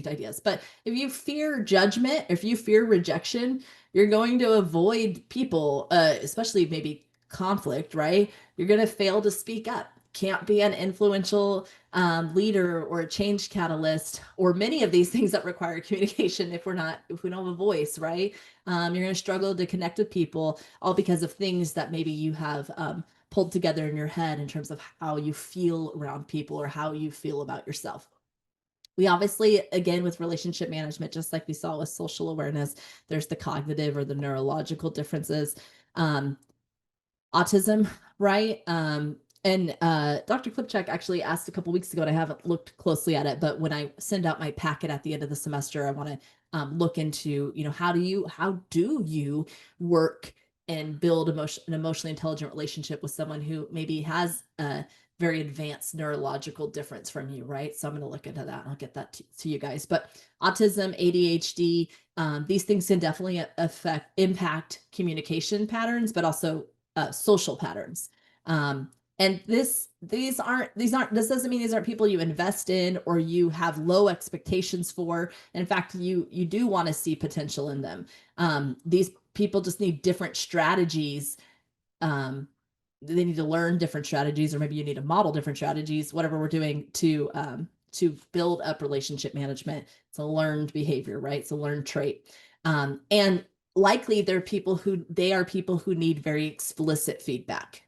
ideas. But if you fear judgment, if you fear rejection, you're going to avoid people, especially maybe conflict, right? You're going to fail to speak up. Can't be an influential leader or a change catalyst, or many of these things that require communication. If we don't have a voice, right? You're going to struggle to connect with people, all because of things that maybe you have pulled together in your head in terms of how you feel around people or how you feel about yourself. We obviously, again, with relationship management, just like we saw with social awareness, there's the cognitive or the neurological differences. Um, Autism, right? And Dr. Klipchak actually asked a couple weeks ago, and I haven't looked closely at it, but when I send out my packet at the end of the semester, I want to look into, how do you work and build an emotionally intelligent relationship with someone who maybe has a very advanced neurological difference from you, right? So I'm going to look into that and I'll get that to you guys. But autism, ADHD, these things can definitely impact communication patterns, but also social patterns. And this doesn't mean these aren't people you invest in or you have low expectations for. In fact, you do want to see potential in them. These people just need different strategies. They need to learn different strategies, or maybe you need to model different strategies, whatever we're doing to build up relationship management. It's a learned behavior, right? It's a learned trait. And likely they are people who need very explicit feedback.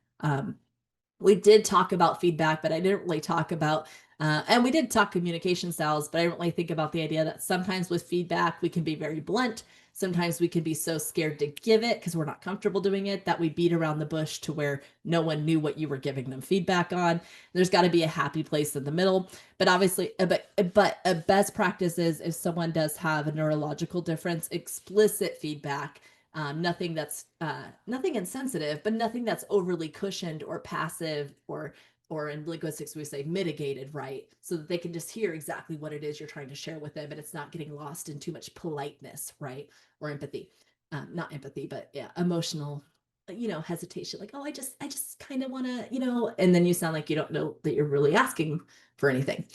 We did talk about feedback, but I didn't really talk about, and we did talk communication styles, but I didn't really think about the idea that sometimes with feedback, we can be very blunt. Sometimes we can be so scared to give it because we're not comfortable doing it that we beat around the bush to where no one knew what you were giving them feedback on. There's got to be a happy place in the middle. But obviously, but a best practice is if someone does have a neurological difference, explicit feedback, nothing insensitive, but nothing that's overly cushioned or passive, or in linguistics we say mitigated, right? So that they can just hear exactly what it is you're trying to share with them, and it's not getting lost in too much politeness, right? Or empathy, not empathy, but yeah, emotional, hesitation. Like, oh, I just kind of want to, and then you sound like you don't know that you're really asking for anything.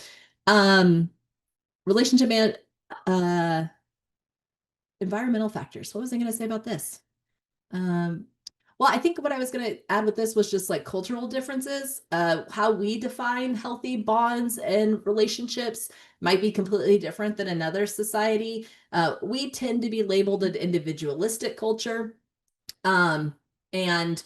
Um, Relationship man, uh, environmental factors. What was I going to say about this? Um, well, I think what I was going to add with this was just like cultural differences. How we define healthy bonds and relationships might be completely different than another society. We tend to be labeled an individualistic culture. Um, and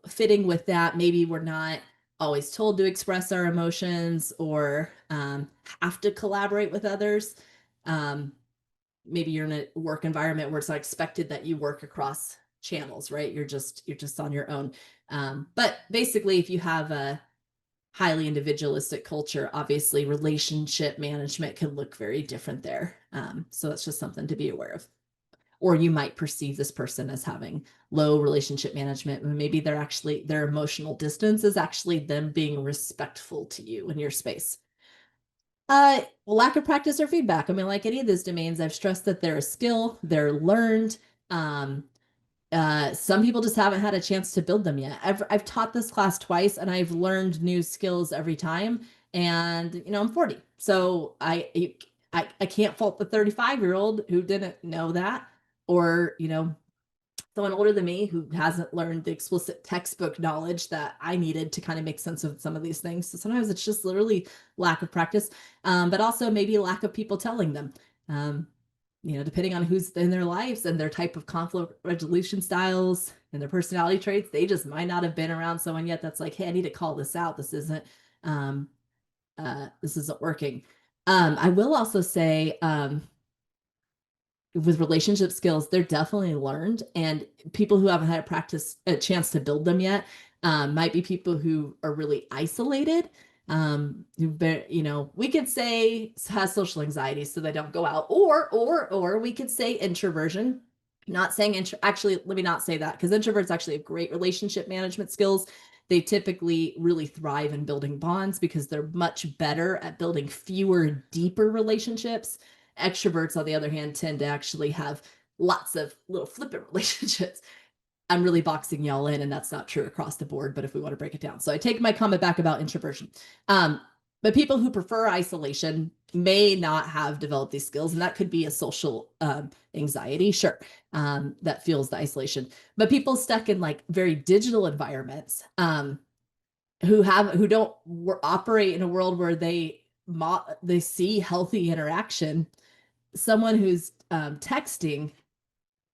fitting with that, maybe we're not always told to express our emotions or have to collaborate with others. Um, Maybe you're in a work environment where it's not expected that you work across channels, right? You're just on your own. But basically, if you have a highly individualistic culture, obviously relationship management can look very different there. So that's just something to be aware of. Or you might perceive this person as having low relationship management, and maybe they're actually, their emotional distance is actually them being respectful to you in your space. Lack of practice or feedback. I mean, like any of these domains, I've stressed that they're a skill, they're learned. Um, some people just haven't had a chance to build them yet. I've taught this class twice and I've learned new skills every time. And I'm 40, so I can't fault the 35-year-old who didn't know that, or someone older than me who hasn't learned the explicit textbook knowledge that I needed to kind of make sense of some of these things. So sometimes it's just literally lack of practice, but also maybe lack of people telling them. Um, Depending on who's in their lives and their type of conflict resolution styles and their personality traits, they just might not have been around someone yet that's like, hey, I need to call this out. Um, this isn't working. I will also say, with relationship skills, they're definitely learned, and people who haven't had a chance to build them yet, might be people who are really isolated, who've been, we could say has social anxiety, so they don't go out, or we could say introversion. Not saying actually, let me not say that, because introverts actually have great relationship management skills. They typically really thrive in building bonds because they're much better at building fewer, deeper relationships. Extroverts, on the other hand, tend to actually have lots of little flippant relationships. I'm really boxing y'all in, and that's not true across the board, but if we want to break it down. So I take my comment back about introversion. But people who prefer isolation may not have developed these skills, and that could be a social anxiety, sure, that feels the isolation. But people stuck in like very digital environments, who don't operate in a world where they see healthy interaction. Someone who's texting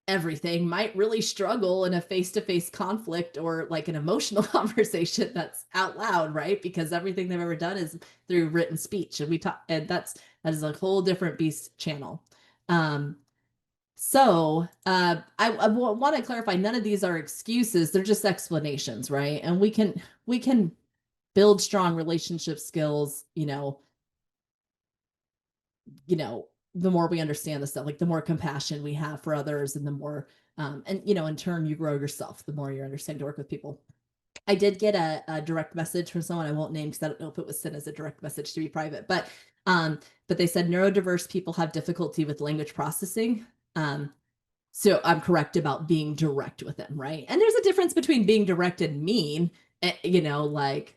everything might really struggle in a face-to-face conflict or like an emotional conversation that's out loud, right? Because everything they've ever done is through written speech, and we talk, and that is a whole different beast channel. I want to clarify, none of these are excuses, they're just explanations, right? And we can build strong relationship skills, the more we understand the stuff, like the more compassion we have for others, and the more, and in turn, you grow yourself, the more you understand to work with people. I did get a direct message from someone I won't name because I don't know if it was sent as a direct message to be private, but they said neurodiverse people have difficulty with language processing. So I'm correct about being direct with them, right? And there's a difference between being direct and mean, like,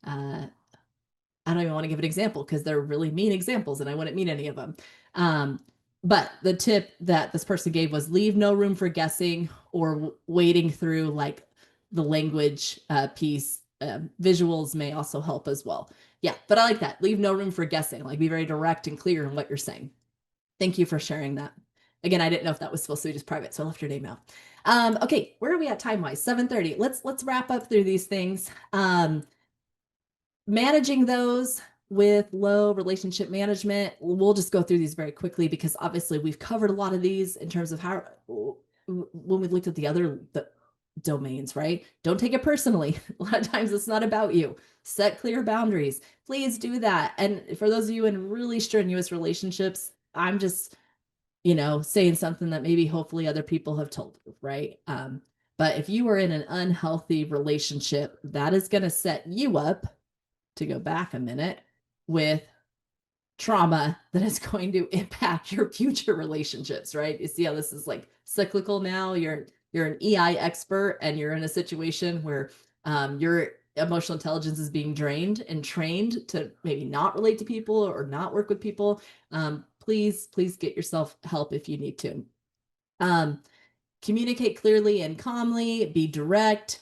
I don't even want to give an example because they're really mean examples and I wouldn't mean any of them. Um, but the tip that this person gave was leave no room for guessing or wading through like the language piece. Visuals may also help as well. Yeah, but I like that. Leave no room for guessing. Like be very direct and clear in what you're saying. Thank you for sharing that. Again, I didn't know if that was supposed to be just private, so I left your name out. Okay, where are we at time wise? 7:30. Let's wrap up through these things. Managing those with low relationship management, we'll just go through these very quickly because obviously we've covered a lot of these in terms of how, when we looked at the domains, right? Don't take it personally. A lot of times it's not about you. Set clear boundaries. Please do that. And for those of you in really strenuous relationships, I'm just, saying something that maybe hopefully other people have told you, right? But if you are in an unhealthy relationship, that is going to set you up, to go back a minute, with trauma that is going to impact your future relationships, right? You see how this is like cyclical now. You're an EI expert and you're in a situation where your emotional intelligence is being drained and trained to maybe not relate to people or not work with people. Please get yourself help if you need to. Communicate clearly and calmly, be direct.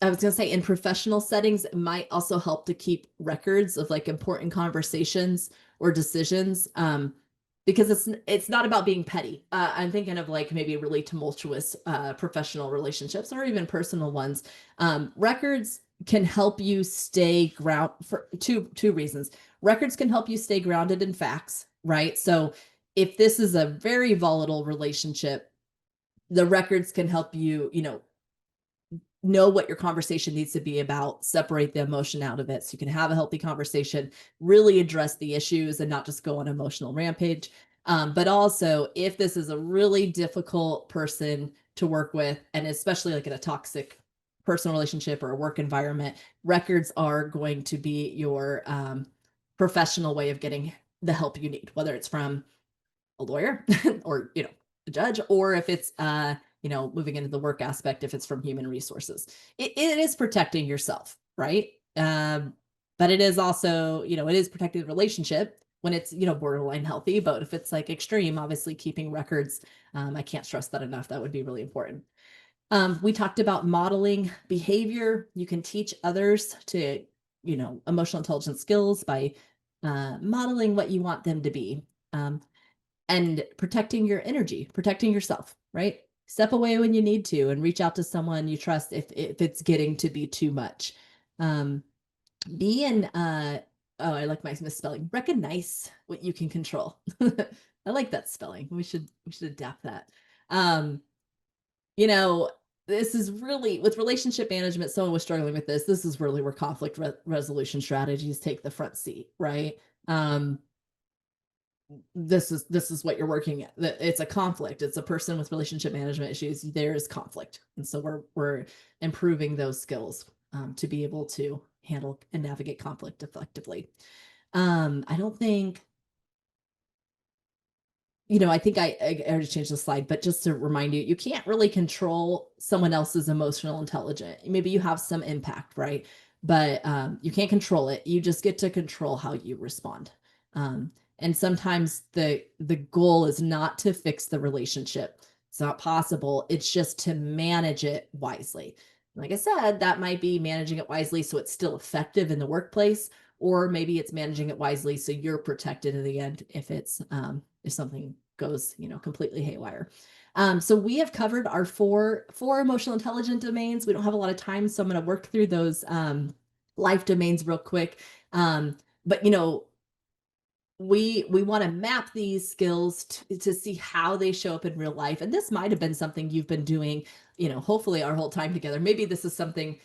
I was going to say in professional settings, it might also help to keep records of like important conversations or decisions, because it's not about being petty. I'm thinking of like maybe really tumultuous professional relationships or even personal ones. Records can help you stay ground for two reasons. Records can help you stay grounded in facts, right? So if this is a very volatile relationship, the records can help you, know what your conversation needs to be about, separate the emotion out of it so you can have a healthy conversation, really address the issues and not just go on an emotional rampage. But also, if this is a really difficult person to work with, and especially like in a toxic personal relationship or a work environment, records are going to be your professional way of getting the help you need, whether it's from a lawyer or, a judge, or if it's, moving into the work aspect, if it's from human resources. It is protecting yourself, right? But it is also, it is protecting the relationship when it's, borderline healthy. But if it's like extreme, obviously keeping records, I can't stress that enough. That would be really important. We talked about modeling behavior. You can teach others to, emotional intelligence skills by modeling what you want them to be. And protecting your energy, protecting yourself, right? Step away when you need to and reach out to someone you trust if it's getting to be too much. Um, be in oh, I like my misspelling. Recognize what you can control. I like that spelling. We should adapt that. Um, you know, this is really with relationship management, someone was struggling with this. This is really where conflict resolution strategies take the front seat, right? Um, this is what you're working at. It's a conflict. It's a person with relationship management issues. There is conflict, and so we're improving those skills to be able to handle and navigate conflict effectively. I don't think, I think I already changed the slide, but just to remind you, you can't really control someone else's emotional intelligence. Maybe you have some impact, right? But you can't control it. You just get to control how you respond. And sometimes the goal is not to fix the relationship. It's not possible. It's just to manage it wisely. Like I said, that might be managing it wisely so it's still effective in the workplace, or maybe it's managing it wisely so you're protected in the end if something goes, completely haywire. So we have covered our four emotional intelligence domains. We don't have a lot of time, so I'm going to work through those life domains real quick. But we want to map these skills to see how they show up in real life. And this might have been something you've been doing, hopefully our whole time together. Maybe this is something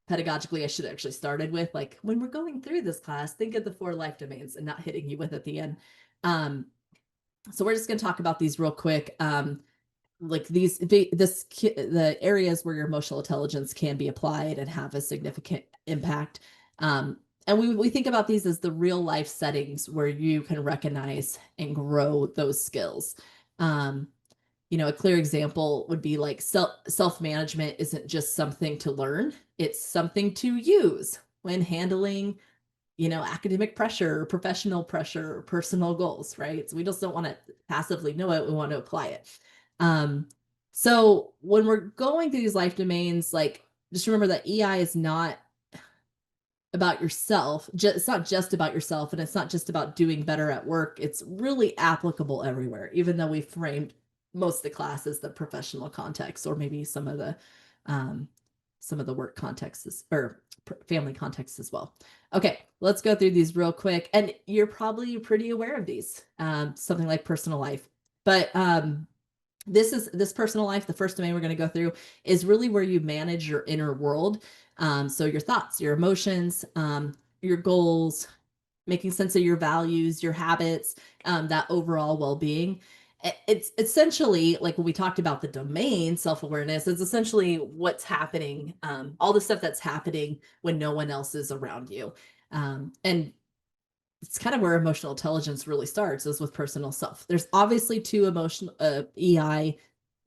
pedagogically I should actually started with, like when we're going through this class, think of the four life domains and not hitting you with at the end. So we're just going to talk about these real quick. Like the areas where your emotional intelligence can be applied and have a significant impact. And we think about these as the real life settings where you can recognize and grow those skills. Um, a clear example would be like self management isn't just something to learn, it's something to use when handling, academic pressure, professional pressure, or personal goals, right? So we just don't want to passively know it, we want to apply it. Um, so when we're going through these life domains, like just remember that EI is not about yourself. It's not just about yourself, and it's not just about doing better at work. It's really applicable everywhere, even though we framed most of the class as the professional context, or maybe um, some of the work contexts or family contexts as well. Okay, let's go through these real quick, and you're probably pretty aware of these. Something like personal life, but this personal life, the first domain we're going to go through is really where you manage your inner world. So your thoughts, your emotions, your goals, making sense of your values, your habits, that overall well-being. It's essentially like when we talked about the domain self-awareness, it's essentially what's happening, all the stuff that's happening when no one else is around you. And it's kind of where emotional intelligence really starts, is with personal self. There's obviously two emotional EI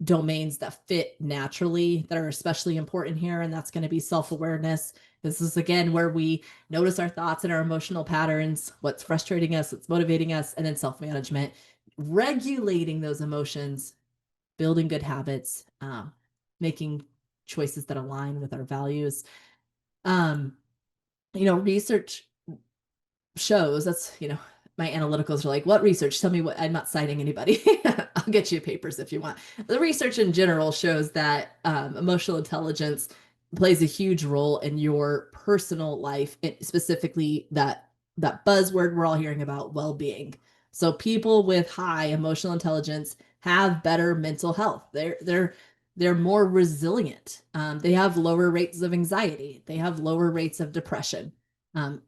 domains that fit naturally that are especially important here, and that's going to be self-awareness. This is again where we notice our thoughts and our emotional patterns, what's frustrating us, what's motivating us, and then self-management, regulating those emotions, building good habits, making choices that align with our values. Um, research shows that's, my analyticals are like, what research? Tell me what. I'm not citing anybody. I'll get you papers if you want. The research in general shows that emotional intelligence plays a huge role in your personal life, specifically that buzzword we're all hearing about, well-being. So people with high emotional intelligence have better mental health. they're more resilient. They have lower rates of anxiety. They have lower rates of depression.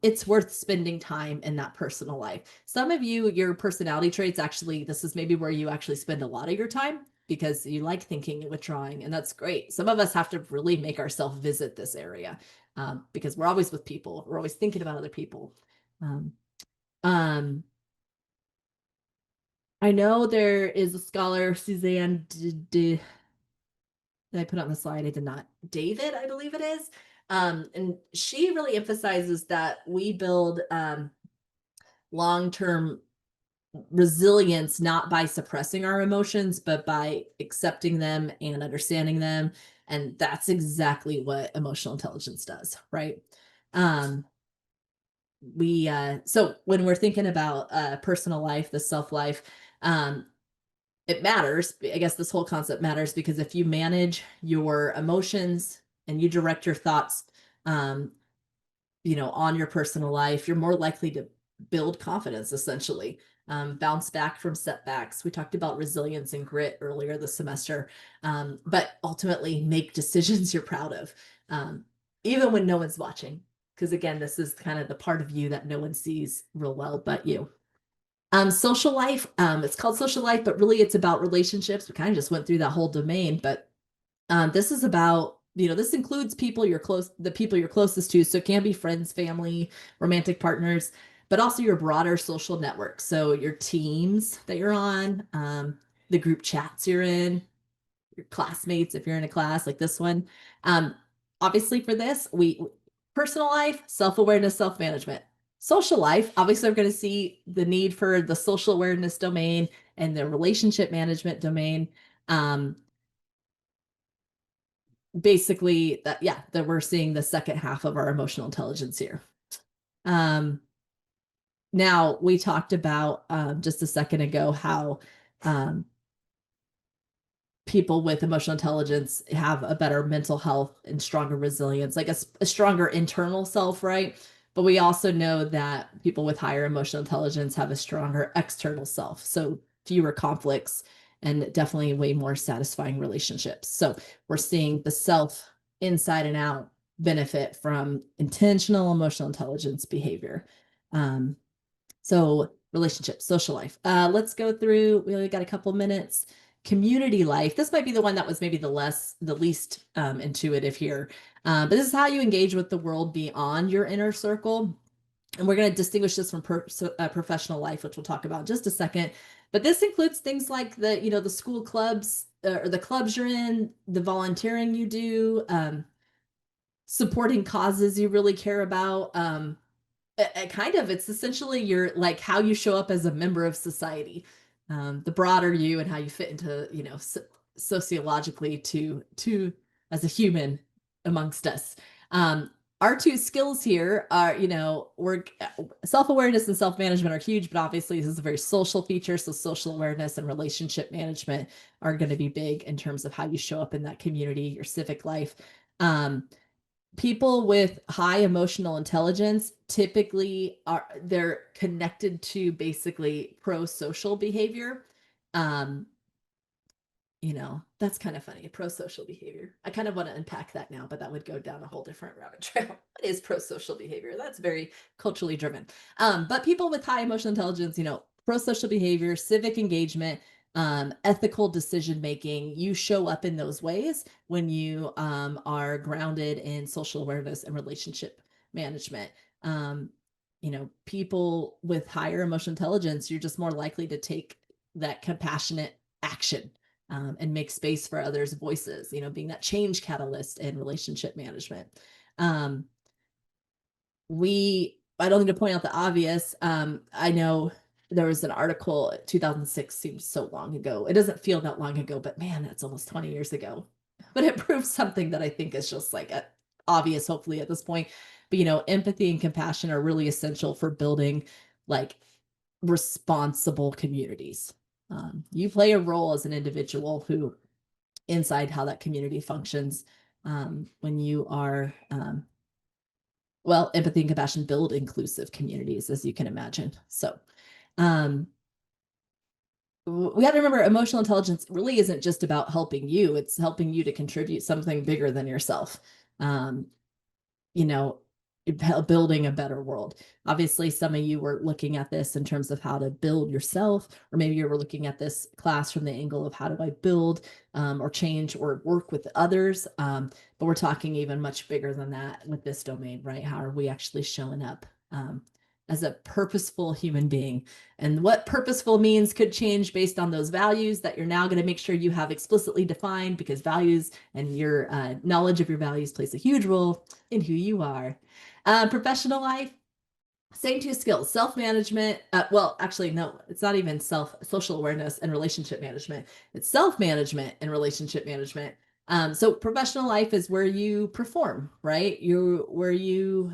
It's worth spending time in that personal life. Some of you, your personality traits actually, this is maybe where you actually spend a lot of your time because you like thinking and withdrawing, and that's great. Some of us have to really make ourselves visit this area because we're always with people. We're always thinking about other people. Um, um, I know there is a scholar, Suzanne that I put on the slide. I did not. David, I believe it is. And she really emphasizes that we build long-term resilience not by suppressing our emotions, but by accepting them and understanding them. And that's exactly what emotional intelligence does, right? Um, so when we're thinking about personal life, the self life, um, it matters. I guess this whole concept matters because if you manage your emotions and you direct your thoughts, um, on your personal life, you're more likely to build confidence, essentially, bounce back from setbacks. We talked about resilience and grit earlier this semester, but ultimately make decisions you're proud of, even when no one's watching. Because again, this is kind of the part of you that no one sees real well but you. Social life, it's called social life, but really it's about relationships. We kind of just went through that whole domain, but this is about, this includes the people you're closest to. So it can be friends, family, romantic partners, but also your broader social network. So your teams that you're on, the group chats you're in, your classmates, if you're in a class like this one. Um, Obviously for this, we personal life, self-awareness, self-management. Social life, obviously we're going to see the need for the social awareness domain and the relationship management domain. Um, Basically that, yeah, that we're seeing the second half of our emotional intelligence here. Um, Now we talked about just a second ago how um, people with emotional intelligence have a better mental health and stronger resilience, like a stronger internal self, right? But we also know that people with higher emotional intelligence have a stronger external self. So fewer conflicts and definitely way more satisfying relationships. So we're seeing the self inside and out benefit from intentional emotional intelligence behavior. Um, so relationships, social life. Let's go through. We only got a couple minutes. Community life. This might be the one that was maybe the least intuitive here. But this is how you engage with the world beyond your inner circle. And we're going to distinguish this from professional life, which we'll talk about in just a second. But this includes things like the school clubs or the clubs you're in, the volunteering you do, supporting causes you really care about. Kind of, it's essentially your like how you show up as a member of society, the broader you and how you fit into sociologically to as a human amongst us. um our two skills here are, work self-awareness and self-management are huge, but obviously this is a very social feature, so social awareness and relationship management are going to be big in terms of how you show up in that community, your civic life. People with high emotional intelligence typically they're connected to basically pro-social behavior. um that's kind of funny, pro-social behavior. I kind of want to unpack that now, but that would go down a whole different rabbit trail. What is pro-social behavior? That's very culturally driven. But people with high emotional intelligence, pro-social behavior, civic engagement, ethical decision making, you show up in those ways when you are grounded in social awareness and relationship management. People with higher emotional intelligence, you're just more likely to take that compassionate action, and make space for others' voices, being that change catalyst in relationship management. Um, I don't need to point out the obvious. I know there was an article, 2006 seems so long ago. It doesn't feel that long ago, but man, that's almost 20 years ago. But it proves something that I think is just like obvious, hopefully, at this point. But, empathy and compassion are really essential for building like responsible communities. You play a role as an individual who inside how that community functions, when you are empathy and compassion build inclusive communities, as you can imagine. So um we got to remember emotional intelligence really isn't just about helping you, it's helping you to contribute something bigger than yourself. Um, you know, building a better world. Obviously, some of you were looking at this in terms of how to build yourself, or maybe you were looking at this class from the angle of how do I build or change or work with others. But we're talking even much bigger than that with this domain, right? How are we actually showing up as a purposeful human being? And what purposeful means could change based on those values that you're now going to make sure you have explicitly defined, because values and your knowledge of your values plays a huge role in who you are. Professional life, same two skills, self-management. Well, actually, no, it's not even social awareness and relationship management. It's self-management and relationship management. So professional life is where you perform, right? Where you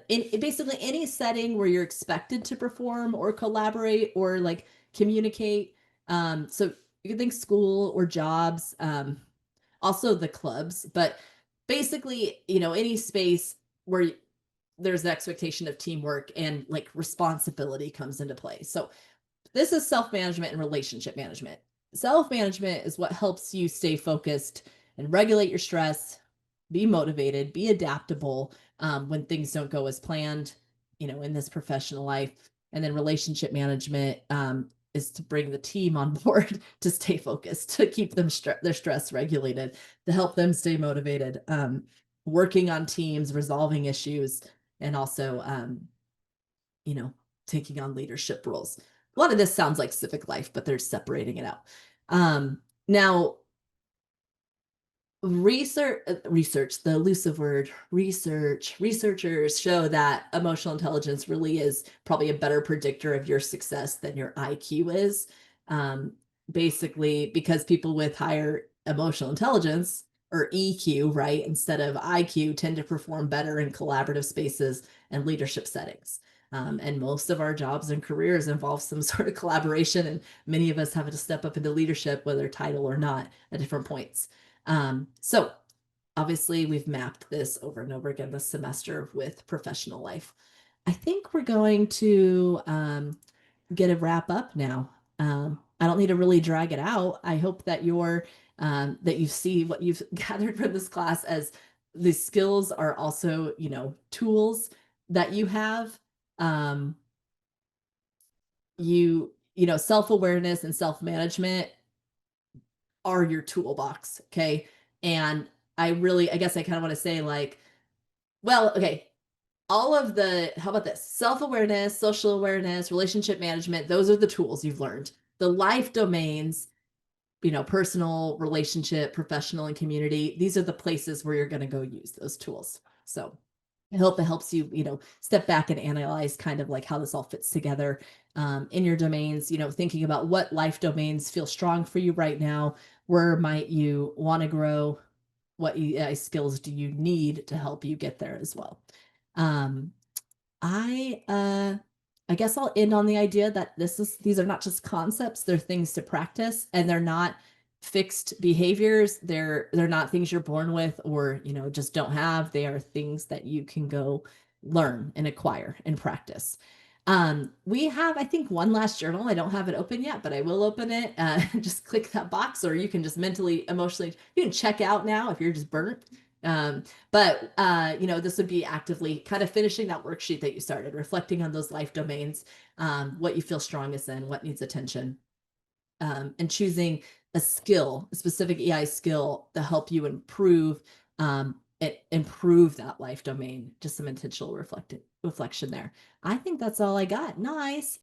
in basically any setting where you're expected to perform or collaborate or like communicate. So you can think school or jobs, also the clubs, but basically, any space where there's the expectation of teamwork and like responsibility comes into play. So this is self-management and relationship management. Self-management is what helps you stay focused and regulate your stress, be motivated, be adaptable when things don't go as planned, in this professional life. And then relationship management is to bring the team on board to stay focused, to keep their stress regulated, to help them stay motivated, working on teams, resolving issues, and also you know, taking on leadership roles. A lot of this sounds like civic life, but they're separating it out. Now, research, the elusive word, researchers show that emotional intelligence really is probably a better predictor of your success than your IQ is. Um, Basically, because people with higher emotional intelligence or EQ, right, instead of IQ, tend to perform better in collaborative spaces and leadership settings. And most of our jobs and careers involve some sort of collaboration, and many of us have to step up into leadership, whether title or not, at different points. So obviously we've mapped this over and over again this semester with professional life. I think we're going to get a wrap up now. I don't need to really drag it out. I hope that that you see what you've gathered from this class as the skills are also, tools that you have. Um, self-awareness and self-management are your toolbox. Okay. And I guess I kind of want to say like, well, okay, how about this? Self-awareness, social awareness, relationship management, those are the tools you've learned. The life domains, personal, relationship, professional, and community, these are the places where you're going to go use those tools. So I hope it helps you, step back and analyze kind of like how this all fits together in your domains, thinking about what life domains feel strong for you right now. Where might you want to grow? What skills do you need to help you get there as well? Um, I uh I guess I'll end on the idea that these are not just concepts, they're things to practice, and they're not fixed behaviors. They're not things you're born with or, just don't have. They are things that you can go learn and acquire and practice. We have, I think, one last journal. I don't have it open yet, but I will open it. Just click that box, or you can just mentally, emotionally, you can check out now if you're just burnt. But this would be actively kind of finishing that worksheet that you started, reflecting on those life domains, what you feel strongest in, what needs attention, and choosing a skill, a specific EI skill to help you improve that life domain. Just some intentional reflection there. I think that's all I got. Nice.